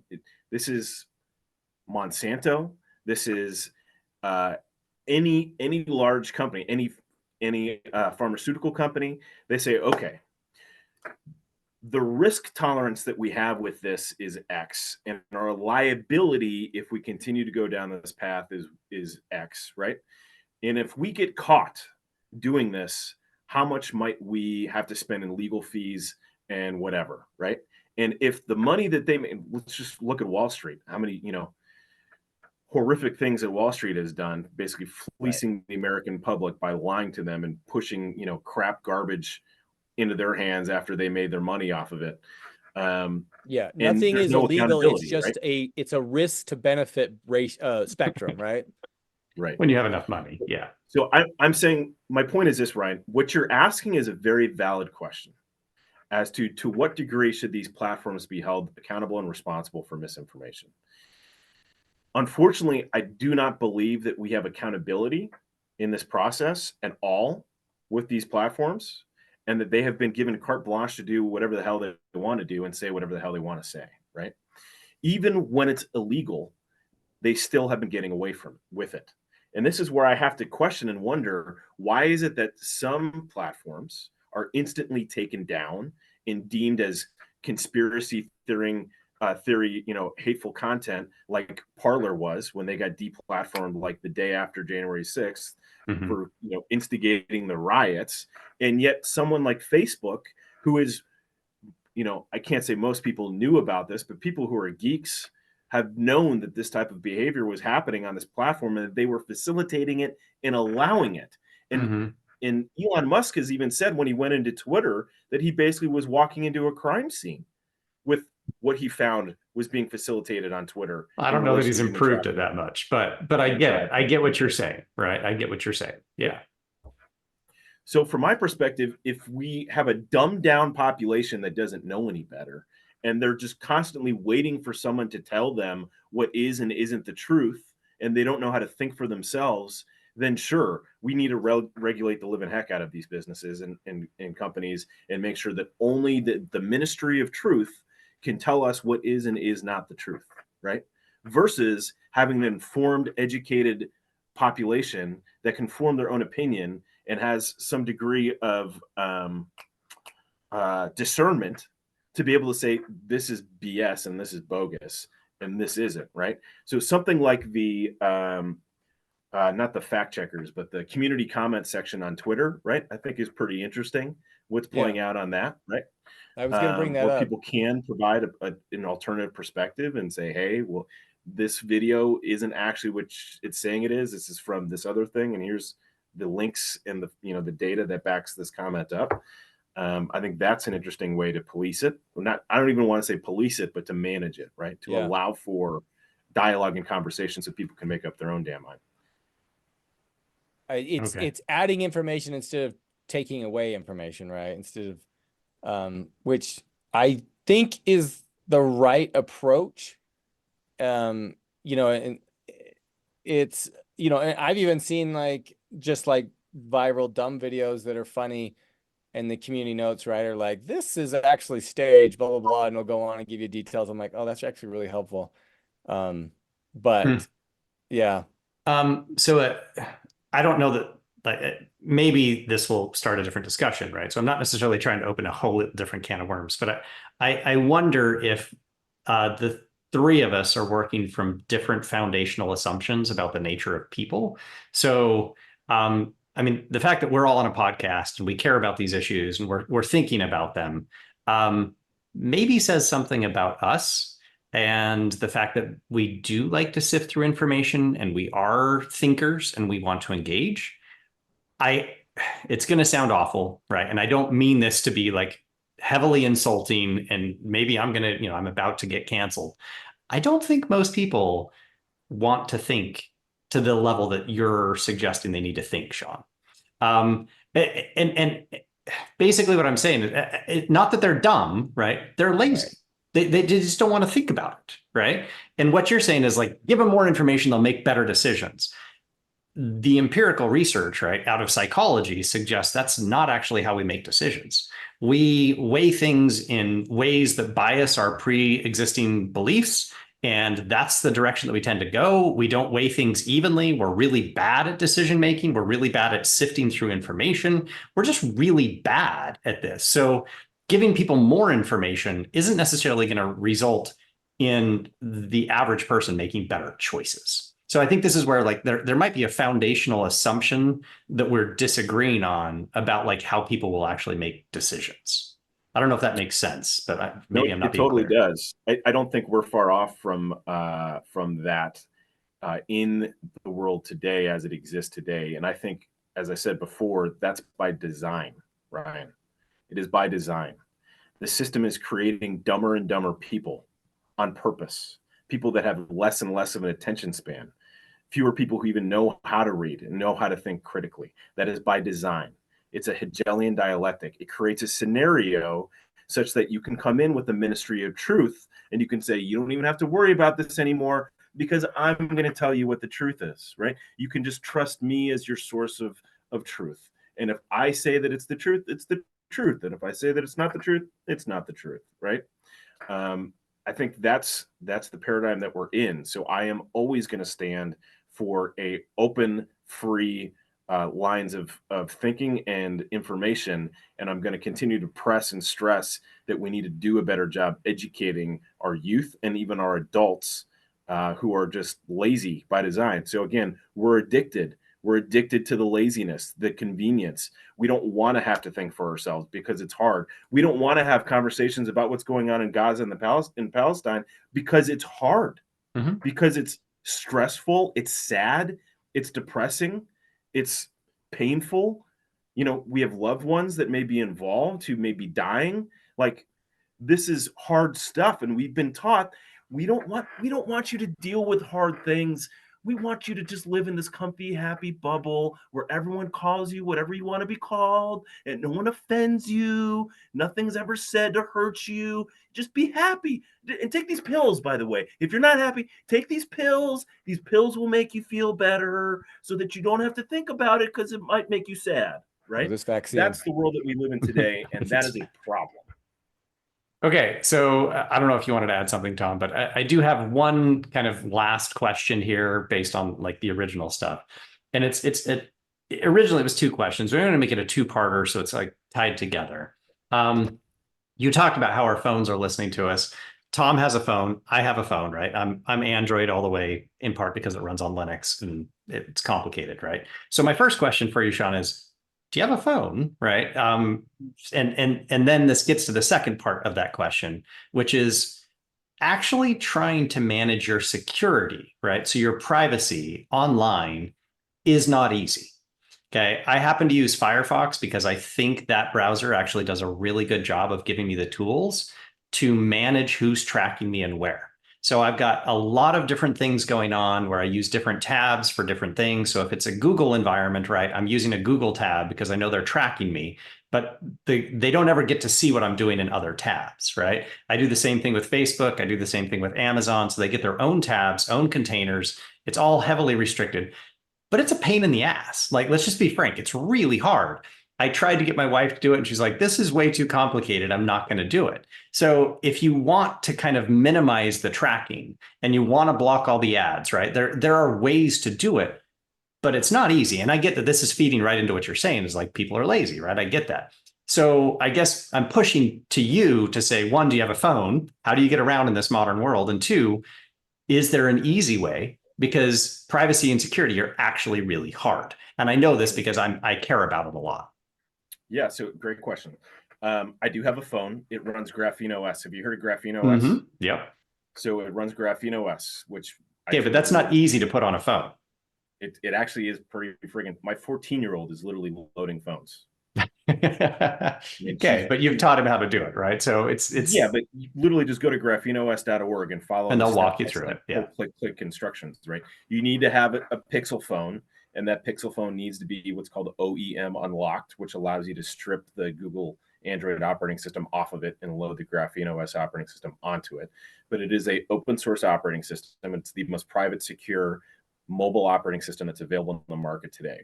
B: this is Monsanto. This is any large company, any pharmaceutical company. They say, okay, the risk tolerance that we have with this is X, and our liability if we continue to go down this path is X, right? And if we get caught doing this, how much might we have to spend in legal fees and whatever, right? And if the money that they make, let's just look at Wall Street, how many, horrific things that Wall Street has done, basically fleecing the American public by lying to them and pushing, crap garbage into their hands after they made their money off of it.
A: Nothing is illegal. It's just it's a risk to benefit spectrum, right?
B: Right.
C: When you have enough money. Yeah.
B: So I'm saying, my point is this, Ryan, what you're asking is a very valid question as to what degree should these platforms be held accountable and responsible for misinformation. Unfortunately, I do not believe that we have accountability in this process at all with these platforms, and that they have been given carte blanche to do whatever the hell they want to do and say whatever the hell they want to say, right? even when it's illegal, they still have been getting away with it. And this is where I have to question and wonder, why is it that some platforms are instantly taken down and deemed as conspiracy theory, hateful content, like Parler was when they got deplatformed like the day after January 6th for instigating the riots, and yet someone like Facebook, who is, I can't say most people knew about this, but people who are geeks have known that this type of behavior was happening on this platform and that they were facilitating it and allowing it. And Elon Musk has even said when he went into Twitter that he basically was walking into a crime scene with what he found was being facilitated on Twitter.
C: I don't know that he's improved it that much, but I get it. I get what you're saying, right? I get what you're saying. Yeah.
B: So from my perspective, if we have a dumbed down population that doesn't know any better, and they're just constantly waiting for someone to tell them what is and isn't the truth, and they don't know how to think for themselves, then sure, we need to regulate the living heck out of these businesses and companies and make sure that only the ministry of truth can tell us what is and is not the truth, right? Versus having an informed, educated population that can form their own opinion and has some degree of discernment to be able to say, this is BS and this is bogus and this isn't, right? So something like the, not the fact checkers, but the community comment section on Twitter, right? I think is pretty interesting what's playing out on that, right?
A: I was going to bring that
B: where
A: up.
B: people can provide an alternative perspective and say, hey, well, this video isn't actually what it's saying it is. This is from this other thing, and here's the links and the data that backs this comment up. I think that's an interesting way to police it. I don't even want to say police it, but to manage it, right? To allow for dialogue and conversation so people can make up their own damn mind.
A: It's adding information instead of taking away information, right? Instead of which I think is the right approach. And it's, and I've even seen just viral dumb videos that are funny, and the community notes, right, are like, this is actually staged, blah, blah, blah, and they'll go on and give you details. I'm like, oh, that's actually really helpful. Yeah.
C: So I don't know that maybe this will start a different discussion, right? So I'm not necessarily trying to open a whole different can of worms, but I wonder if the three of us are working from different foundational assumptions about the nature of people. So, I mean, the fact that we're all on a podcast and we care about these issues and we're thinking about them, maybe says something about us. And the fact that we do like to sift through information and we are thinkers and we want to engage. It's going to sound awful, right? And I don't mean this to be heavily insulting and maybe I'm about to get canceled. I don't think most people want to think to the level that you're suggesting they need to think, Sean. And basically what I'm saying is not that they're dumb, right? They're lazy. Right. They just don't want to think about it, right? And what you're saying is give them more information, they'll make better decisions. The empirical research, right, out of psychology suggests that's not actually how we make decisions. We weigh things in ways that bias our pre-existing beliefs, and that's the direction that we tend to go. We don't weigh things evenly. We're really bad at decision making. We're really bad at sifting through information. We're just really bad at this. So giving people more information isn't necessarily going to result in the average person making better choices. So I think this is where there might be a foundational assumption that we're disagreeing on about how people will actually make decisions. I don't know if that makes sense, but maybe I'm not being clear.
B: It totally does. I don't think we're far off from that in the world today as it exists today. And I think, as I said before, that's by design, Ryan. It is by design. The system is creating dumber and dumber people on purpose, people that have less and less of an attention span, fewer people who even know how to read and know how to think critically. That is by design. It's a Hegelian dialectic. It creates a scenario such that you can come in with the ministry of truth and you can say, you don't even have to worry about this anymore because I'm going to tell you what the truth is, right? You can just trust me as your source of truth. And if I say that it's the truth, it's the truth. And if I say that it's not the truth, it's not the truth, right? I think that's the paradigm that we're in. So I am always going to stand for a open, free lines of thinking and information, and I'm going to continue to press and stress that we need to do a better job educating our youth and even our adults who are just lazy by design. So again, we're addicted. We're addicted to the laziness, the convenience. We don't want to have to think for ourselves because it's hard. We don't want to have conversations about what's going on in Gaza and in Palestine because it's hard, because it's stressful, it's sad, it's depressing, it's painful. You know, we have loved ones that may be involved who may be dying. Like, this is hard stuff, and we've been taught we don't want you to deal with hard things. We want you to just live in this comfy, happy bubble where everyone calls you whatever you want to be called and no one offends you. Nothing's ever said to hurt you. Just be happy. And take these pills, by the way. If you're not happy, take these pills. These pills will make you feel better so that you don't have to think about it because it might make you sad, right?
A: This vaccine.
B: That's the world that we live in today, and that is a problem.
C: Okay, so I don't know if you wanted to add something, Tom, but I do have one kind of last question here based on like the original stuff. And originally it was two questions. We're going to make it a two-parter, so it's like tied together. You talked about how our phones are listening to us. Tom has a phone. I have a phone, right? I'm Android all the way, in part because it runs on Linux and it's complicated, right? So my first question for you, Sean, is, do you have a phone, right? And then this gets to the second part of that question, which is actually trying to manage your security, right? So your privacy online is not easy. Okay, I happen to use Firefox because I think that browser actually does a really good job of giving me the tools to manage who's tracking me and where. So I've got a lot of different things going on where I use different tabs for different things. So if it's a Google environment, right, I'm using a Google tab because I know they're tracking me, but they don't ever get to see what I'm doing in other tabs, right? I do the same thing with Facebook. I do the same thing with Amazon. So they get their own tabs, own containers. It's all heavily restricted, but it's a pain in the ass. Like, let's just be frank. It's really hard. I tried to get my wife to do it and she's like, this is way too complicated. I'm not going to do it. So if you want to kind of minimize the tracking and you want to block all the ads, right, there are ways to do it, but it's not easy. And I get that this is feeding right into what you're saying is like people are lazy, right? I get that. So I guess I'm pushing to you to say, one, do you have a phone? How do you get around in this modern world? And two, is there an easy way? Because privacy and security are actually really hard. And I know this because I care about it a lot.
B: Yeah, so great question. I do have a phone. It runs Graphene OS. Have you heard of Graphene OS?
C: Yep.
B: So it runs Graphene OS, which
C: okay, but that's not easy to put on a phone.
B: It actually is pretty friggin'. My 14-year-old is literally loading phones.
C: Okay, but you've taught him how to do it, right? So it's
B: yeah, but you literally just go to grapheneos.org and follow,
C: and they'll walk you through it. Yeah,
B: click instructions, right? You need to have a Pixel phone, and that Pixel phone needs to be what's called OEM unlocked, which allows you to strip the Google Android operating system off of it and load the Graphene OS operating system onto it. But it is a open source operating system. It's the most private, secure mobile operating system that's available in the market today.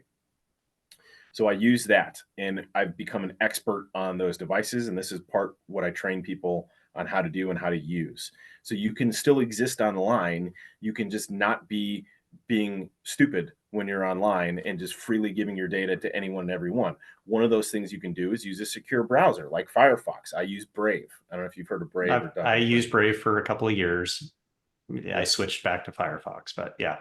B: So I use that, and I've become an expert on those devices, and this is part what I train people on how to do and how to use. So you can still exist online. You can just not be being stupid when you're online and just freely giving your data to anyone and everyone. One of those things you can do is use a secure browser like Firefox. I use Brave. I don't know if you've heard of Brave.
C: I used Brave for a couple of years. I switched back to Firefox, but yeah.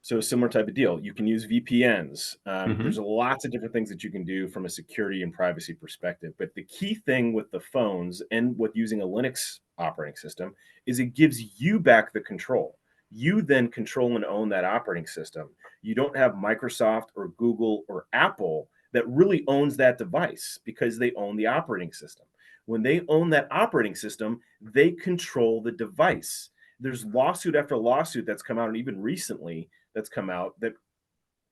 B: So similar type of deal. You can use VPNs. There's lots of different things that you can do from a security and privacy perspective. But the key thing with the phones and with using a Linux operating system is it gives you back the control. You then control and own that operating system. You don't have Microsoft or Google or Apple that really owns that device because they own the operating system. When they own that operating system, they control the device. There's lawsuit after lawsuit that's come out, and even recently that's come out that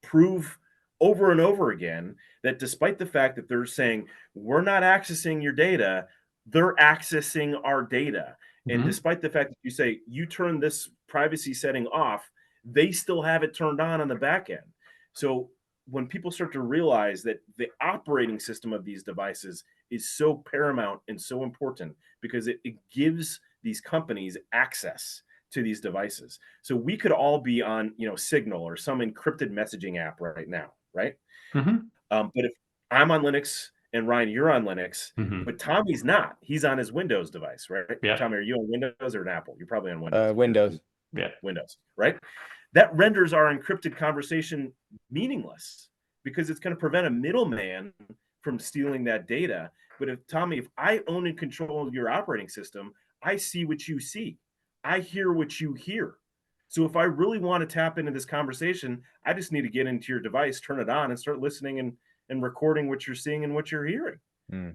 B: prove over and over again that despite the fact that they're saying we're not accessing your data, they're accessing our data. And despite the fact that you say you turn this privacy setting off, they still have it turned on the back end. So when people start to realize that the operating system of these devices is so paramount and so important because it gives these companies access to these devices. So we could all be on, Signal or some encrypted messaging app right now, right?
C: Mm-hmm.
B: But if I'm on Linux and Ryan, you're on Linux,
C: Mm-hmm.
B: but Tommy's not. He's on his Windows device, right?
C: Yeah.
B: Tommy, are you on Windows or an Apple? You're probably on Windows.
A: Windows.
C: Yeah.
B: Windows, right? That renders our encrypted conversation meaningless because it's going to prevent a middleman from stealing that data. But if I own and control your operating system, I see what you see. I hear what you hear. So if I really want to tap into this conversation, I just need to get into your device, turn it on, and start listening and recording what you're seeing and what you're hearing.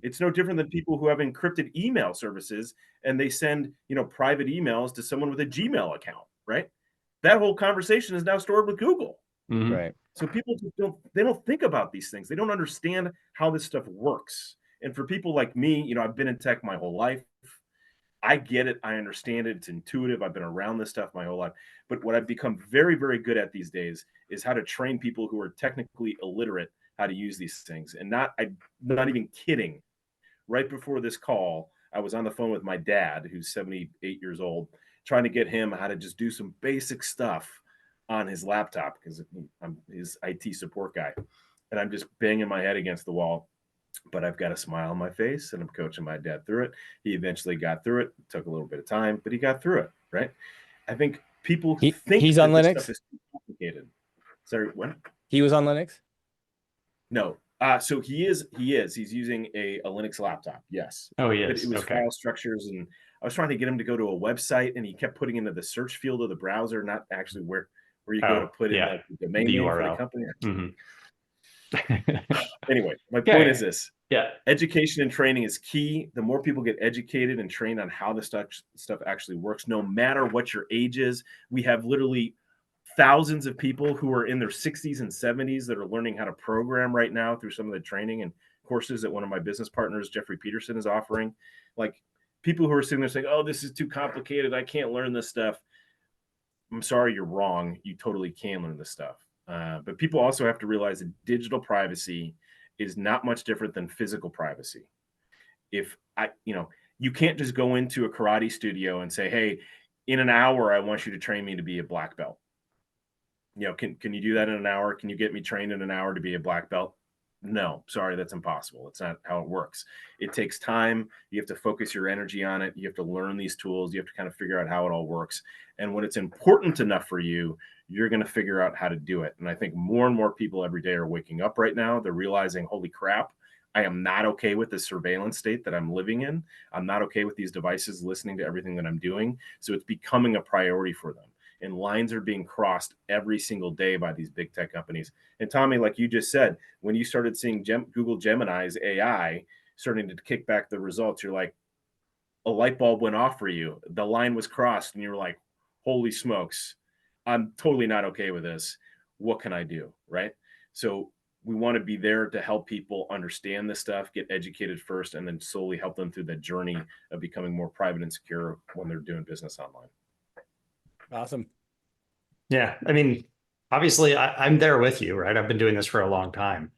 B: It's no different than people who have encrypted email services and they send, private emails to someone with a Gmail account, right? That whole conversation is now stored with Google.
C: Mm-hmm.
A: Right.
B: So people don't think about these things. They don't understand how this stuff works. And for people like me, I've been in tech my whole life. I get it. I understand it. It's intuitive. I've been around this stuff my whole life. But what I've become very, very good at these days is how to train people who are technically illiterate how to use these things. And I'm not even kidding. Right before this call, I was on the phone with my dad, who's 78 years old, trying to get him how to just do some basic stuff on his laptop because I'm his IT support guy. And I'm just banging my head against the wall. But I've got a smile on my face and I'm coaching my dad through it. He eventually got through it. It took a little bit of time, but he got through it, right? I think people think
A: he's
B: that
A: on
B: this
A: Linux?
B: stuff is too complicated. Sorry, what?
A: He was on Linux?
B: No. So he's using a Linux laptop. Yes.
C: Oh, he
B: But
C: is.
B: it was
C: Okay.
B: file structures, and I was trying to get him to go to a website, and he kept putting into the search field of the browser, not actually where you go to put in the domain name for the
C: URL.
B: company.
C: Mm-hmm.
B: Anyway, my point is this.
C: Yeah.
B: Education and training is key. The more people get educated and trained on how this stuff actually works, no matter what your age is, we have literally thousands of people who are in their 60s and 70s that are learning how to program right now through some of the training and courses that one of my business partners, Jeffrey Peterson, is offering. Like people who are sitting there saying, oh, this is too complicated. I can't learn this stuff. I'm sorry, you're wrong. You totally can learn this stuff. But people also have to realize that digital privacy is not much different than physical privacy. You can't just go into a karate studio and say, hey, in an hour, I want you to train me to be a black belt. Can you do that in an hour? Can you get me trained in an hour to be a black belt? No, sorry, that's impossible. It's not how it works. It takes time. You have to focus your energy on it. You have to learn these tools. You have to kind of figure out how it all works. And when it's important enough for you, you're going to figure out how to do it. And I think more and more people every day are waking up right now. They're realizing, holy crap, I am not okay with the surveillance state that I'm living in. I'm not okay with these devices listening to everything that I'm doing. So it's becoming a priority for them. And lines are being crossed every single day by these big tech companies. And Tommy, like you just said, when you started seeing Google Gemini's AI starting to kick back the results, you're like, a light bulb went off for you. The line was crossed and you were like, holy smokes, I'm totally not okay with this. What can I do? Right? So we want to be there to help people understand this stuff, get educated first, and then slowly help them through that journey of becoming more private and secure when they're doing business online.
A: Awesome.
C: Yeah. I mean, obviously, I'm there with you, right? I've been doing this for a long time.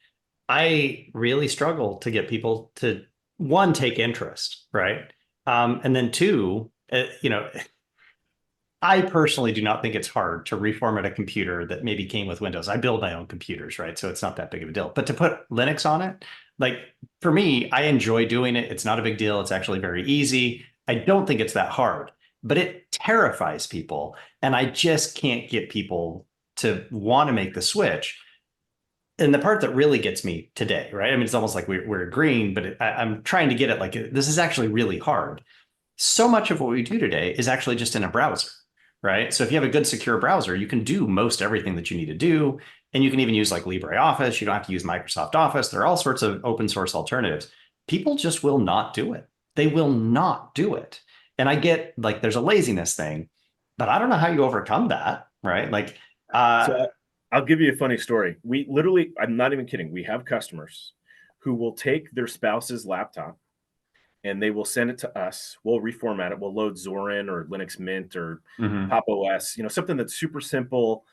C: I really struggle to get people to, one, take interest, right? And then two, I personally do not think it's hard to reformat a computer that maybe came with Windows. I build my own computers, right? So it's not that big of a deal. But to put Linux on it, like for me, I enjoy doing it. It's not a big deal. It's actually very easy. I don't think it's that hard, but it terrifies people. And I just can't get people to want to make the switch. And the part that really gets me today, right? I mean, it's almost like we're agreeing, but I'm trying to get it like, this is actually really hard. So much of what we do today is actually just in a browser, right? So if you have a good secure browser, you can do most everything that you need to do. And you can even use like LibreOffice. You don't have to use Microsoft Office. There are all sorts of open source alternatives. People just will not do it. They will not do it. And I get like there's a laziness thing, but I don't know how you overcome that, right? Like,
B: so I'll give you a funny story. We literally, I'm not even kidding. We have customers who will take their spouse's laptop and they will send it to us. We'll reformat it. We'll load Zorin or Linux Mint or Pop OS, something that's super simple,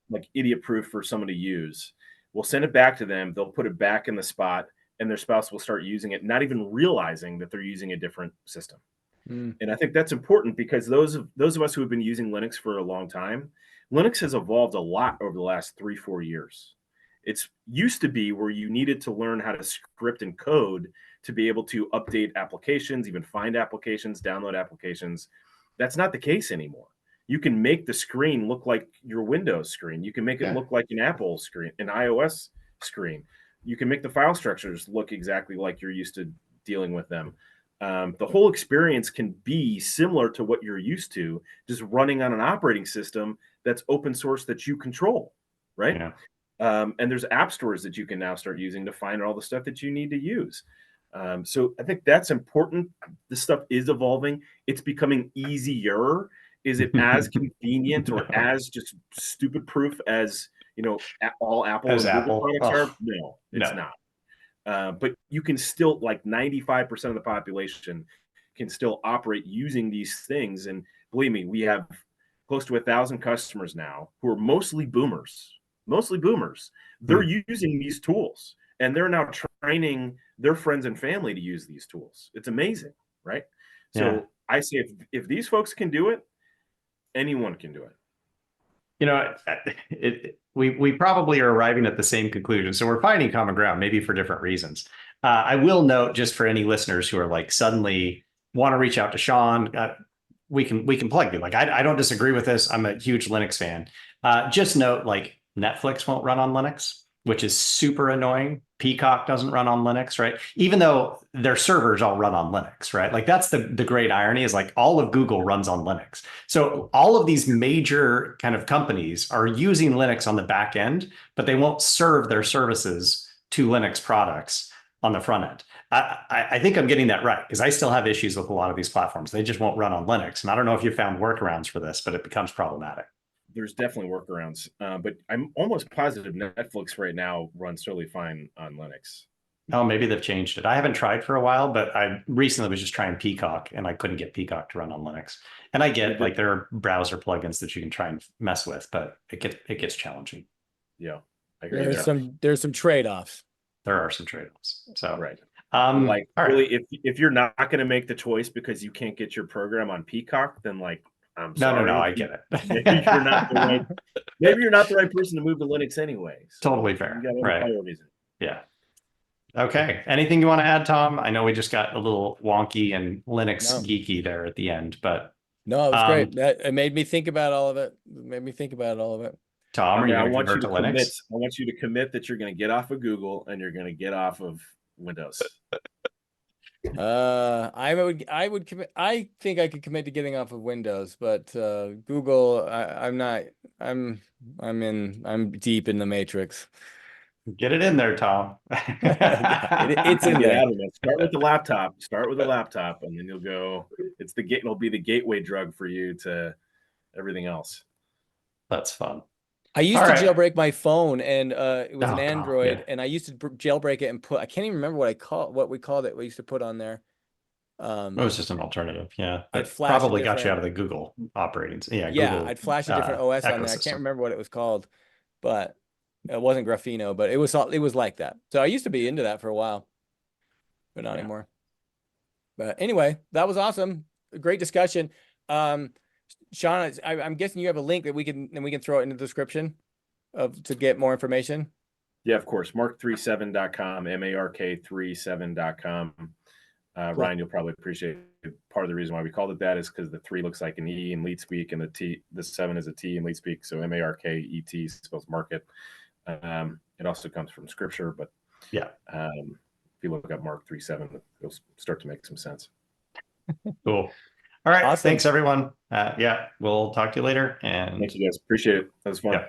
B: like idiot proof for someone to use. We'll send it back to them. They'll put it back in the spot and their spouse will start using it, not even realizing that they're using a different system. And I think that's important because those of us who have been using Linux for a long time, Linux has evolved a lot over the last 3-4 years. It's used to be where you needed to learn how to script and code to be able to update applications, even find applications, download applications. That's not the case anymore. You can make the screen look like your Windows screen. You can make it look like an Apple screen, an iOS screen. You can make the file structures look exactly like you're used to dealing with them. The whole experience can be similar to what you're used to, just running on an operating system that's open source that you control, right?
C: Yeah.
B: And there's app stores that you can now start using to find all the stuff that you need to use. So I think that's important. This stuff is evolving. It's becoming easier. Is it as convenient or as just stupid proof as, all Apple
C: As
B: and Google
C: Apple?
B: products
C: Oh,
B: are? No, it's not. But you can still, like 95% of the population can still operate using these things. And believe me, we have close to 1,000 customers now who are mostly boomers. They're using these tools and they're now training their friends and family to use these tools. It's amazing, right? So I say if these folks can do it, anyone can do it.
C: We probably are arriving at the same conclusion. So we're finding common ground, maybe for different reasons. I will note, just for any listeners who are like suddenly want to reach out to Sean, we can plug you. Like I don't disagree with this. I'm a huge Linux fan. Just note, like Netflix won't run on Linux, which is super annoying. Peacock doesn't run on Linux, right? Even though their servers all run on Linux, right? Like that's the great irony, is like all of Google runs on Linux. So all of these major kind of companies are using Linux on the back end, but they won't serve their services to Linux products on the front end. I think I'm getting that right, because I still have issues with a lot of these platforms. They just won't run on Linux. And I don't know if you found workarounds for this, but it becomes problematic.
B: There's definitely workarounds, but I'm almost positive Netflix right now runs totally fine on Linux.
C: Oh, maybe they've changed it. I haven't tried for a while, but I recently was just trying Peacock and I couldn't get Peacock to run on Linux. And I get like there are browser plugins that you can try and mess with, but it gets challenging.
B: Yeah, I agree.
A: There's some trade-offs.
C: There are some trade-offs. So
B: right.
C: Like
B: really, if you're not going to make the choice because you can't get your program on Peacock, then like I'm sorry.
C: No, I get it.
B: Maybe you're not the right person to move to Linux anyway. So
C: totally fair. Right.
B: Priorities.
C: Yeah. Okay. Anything you want to add, Tom? I know we just got a little wonky and Linux geeky there at the end, but
A: no, it was great. It made me think about all of it.
C: Tom, are you
B: I
C: going to
B: want you
C: convert
B: to
C: to
B: commit.
C: Linux?
B: I want you to commit that you're going to get off of Google and you're going to get off of Windows.
A: I would commit. I think I could commit to getting off of Windows, but Google, I'm not. I'm deep in the matrix.
C: Get it in there, Tom.
A: It's in there.
B: Start with the laptop. And then you'll go. It'll be the gateway drug for you to everything else.
C: That's fun.
A: I used to jailbreak my phone, and it was an Android, and I used to jailbreak it and I can't even remember what we called it. We used to put on there.
C: It was just an alternative. Yeah.
A: It
C: probably got you out of the Google operating. Yeah. Google,
A: I'd flash a different OS on there. I can't remember what it was called, but it wasn't Grapheno, but it was like that. So I used to be into that for a while, but not anymore. But anyway, that was awesome. Great discussion. Sean, I'm guessing you have a link that we can throw it in the description to get more information.
B: Yeah, of course. Mark37.com, MARK37.com. Cool. Ryan, you'll probably appreciate it. Part of the reason why we called it that is because the 3 looks like an E in LeetSpeak, and the 7 is a T in LeetSpeak. So MARKET spells market. It also comes from scripture, but if you look up Mark 37, it'll start to make some sense.
C: Cool. All right. Awesome. Thanks, everyone. We'll talk to you later. And
B: thank you guys. Appreciate it. That was fun.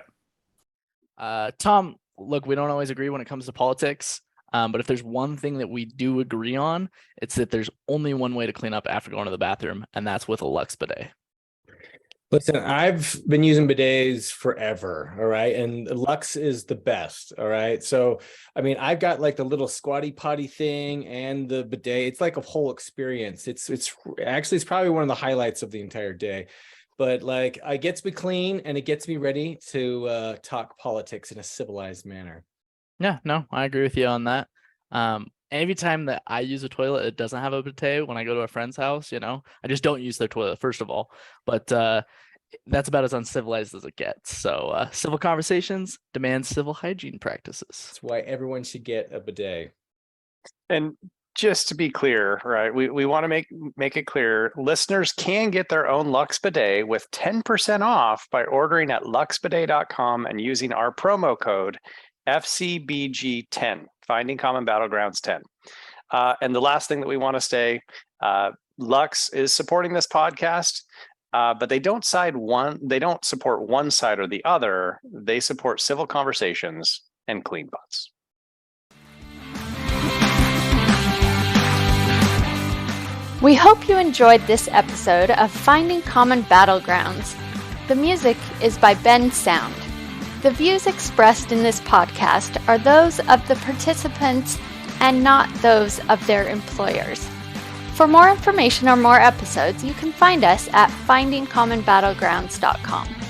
D: Tom, look, we don't always agree when it comes to politics. But if there's one thing that we do agree on, it's that there's only one way to clean up after going to the bathroom, and that's with a Lux bidet.
A: Listen, I've been using bidets forever, all right? And Lux is the best, all right? So, I mean, I've got like the little squatty potty thing and the bidet. It's like a whole experience. It's probably one of the highlights of the entire day. But like, it gets me clean and it gets me ready to talk politics in a civilized manner.
D: Yeah, no, I agree with you on that. every time that I use a toilet, it doesn't have a bidet when I go to a friend's house, I just don't use their toilet, first of all. But that's about as uncivilized as it gets. So civil conversations demand civil hygiene practices.
A: That's why everyone should get a bidet.
E: And just to be clear, right, we want to make it clear, listeners can get their own Lux Bidet with 10% off by ordering at luxbidet.com and using our promo code FCBG10, Finding Common Battlegrounds 10. And the last thing that we want to say, Lux is supporting this podcast, but they don't support one side or the other. They support civil conversations and clean butts.
F: We hope you enjoyed this episode of Finding Common Battlegrounds. The music is by Ben Sound. The views expressed in this podcast are those of the participants and not those of their employers. For more information or more episodes, you can find us at findingcommonbattlegrounds.com.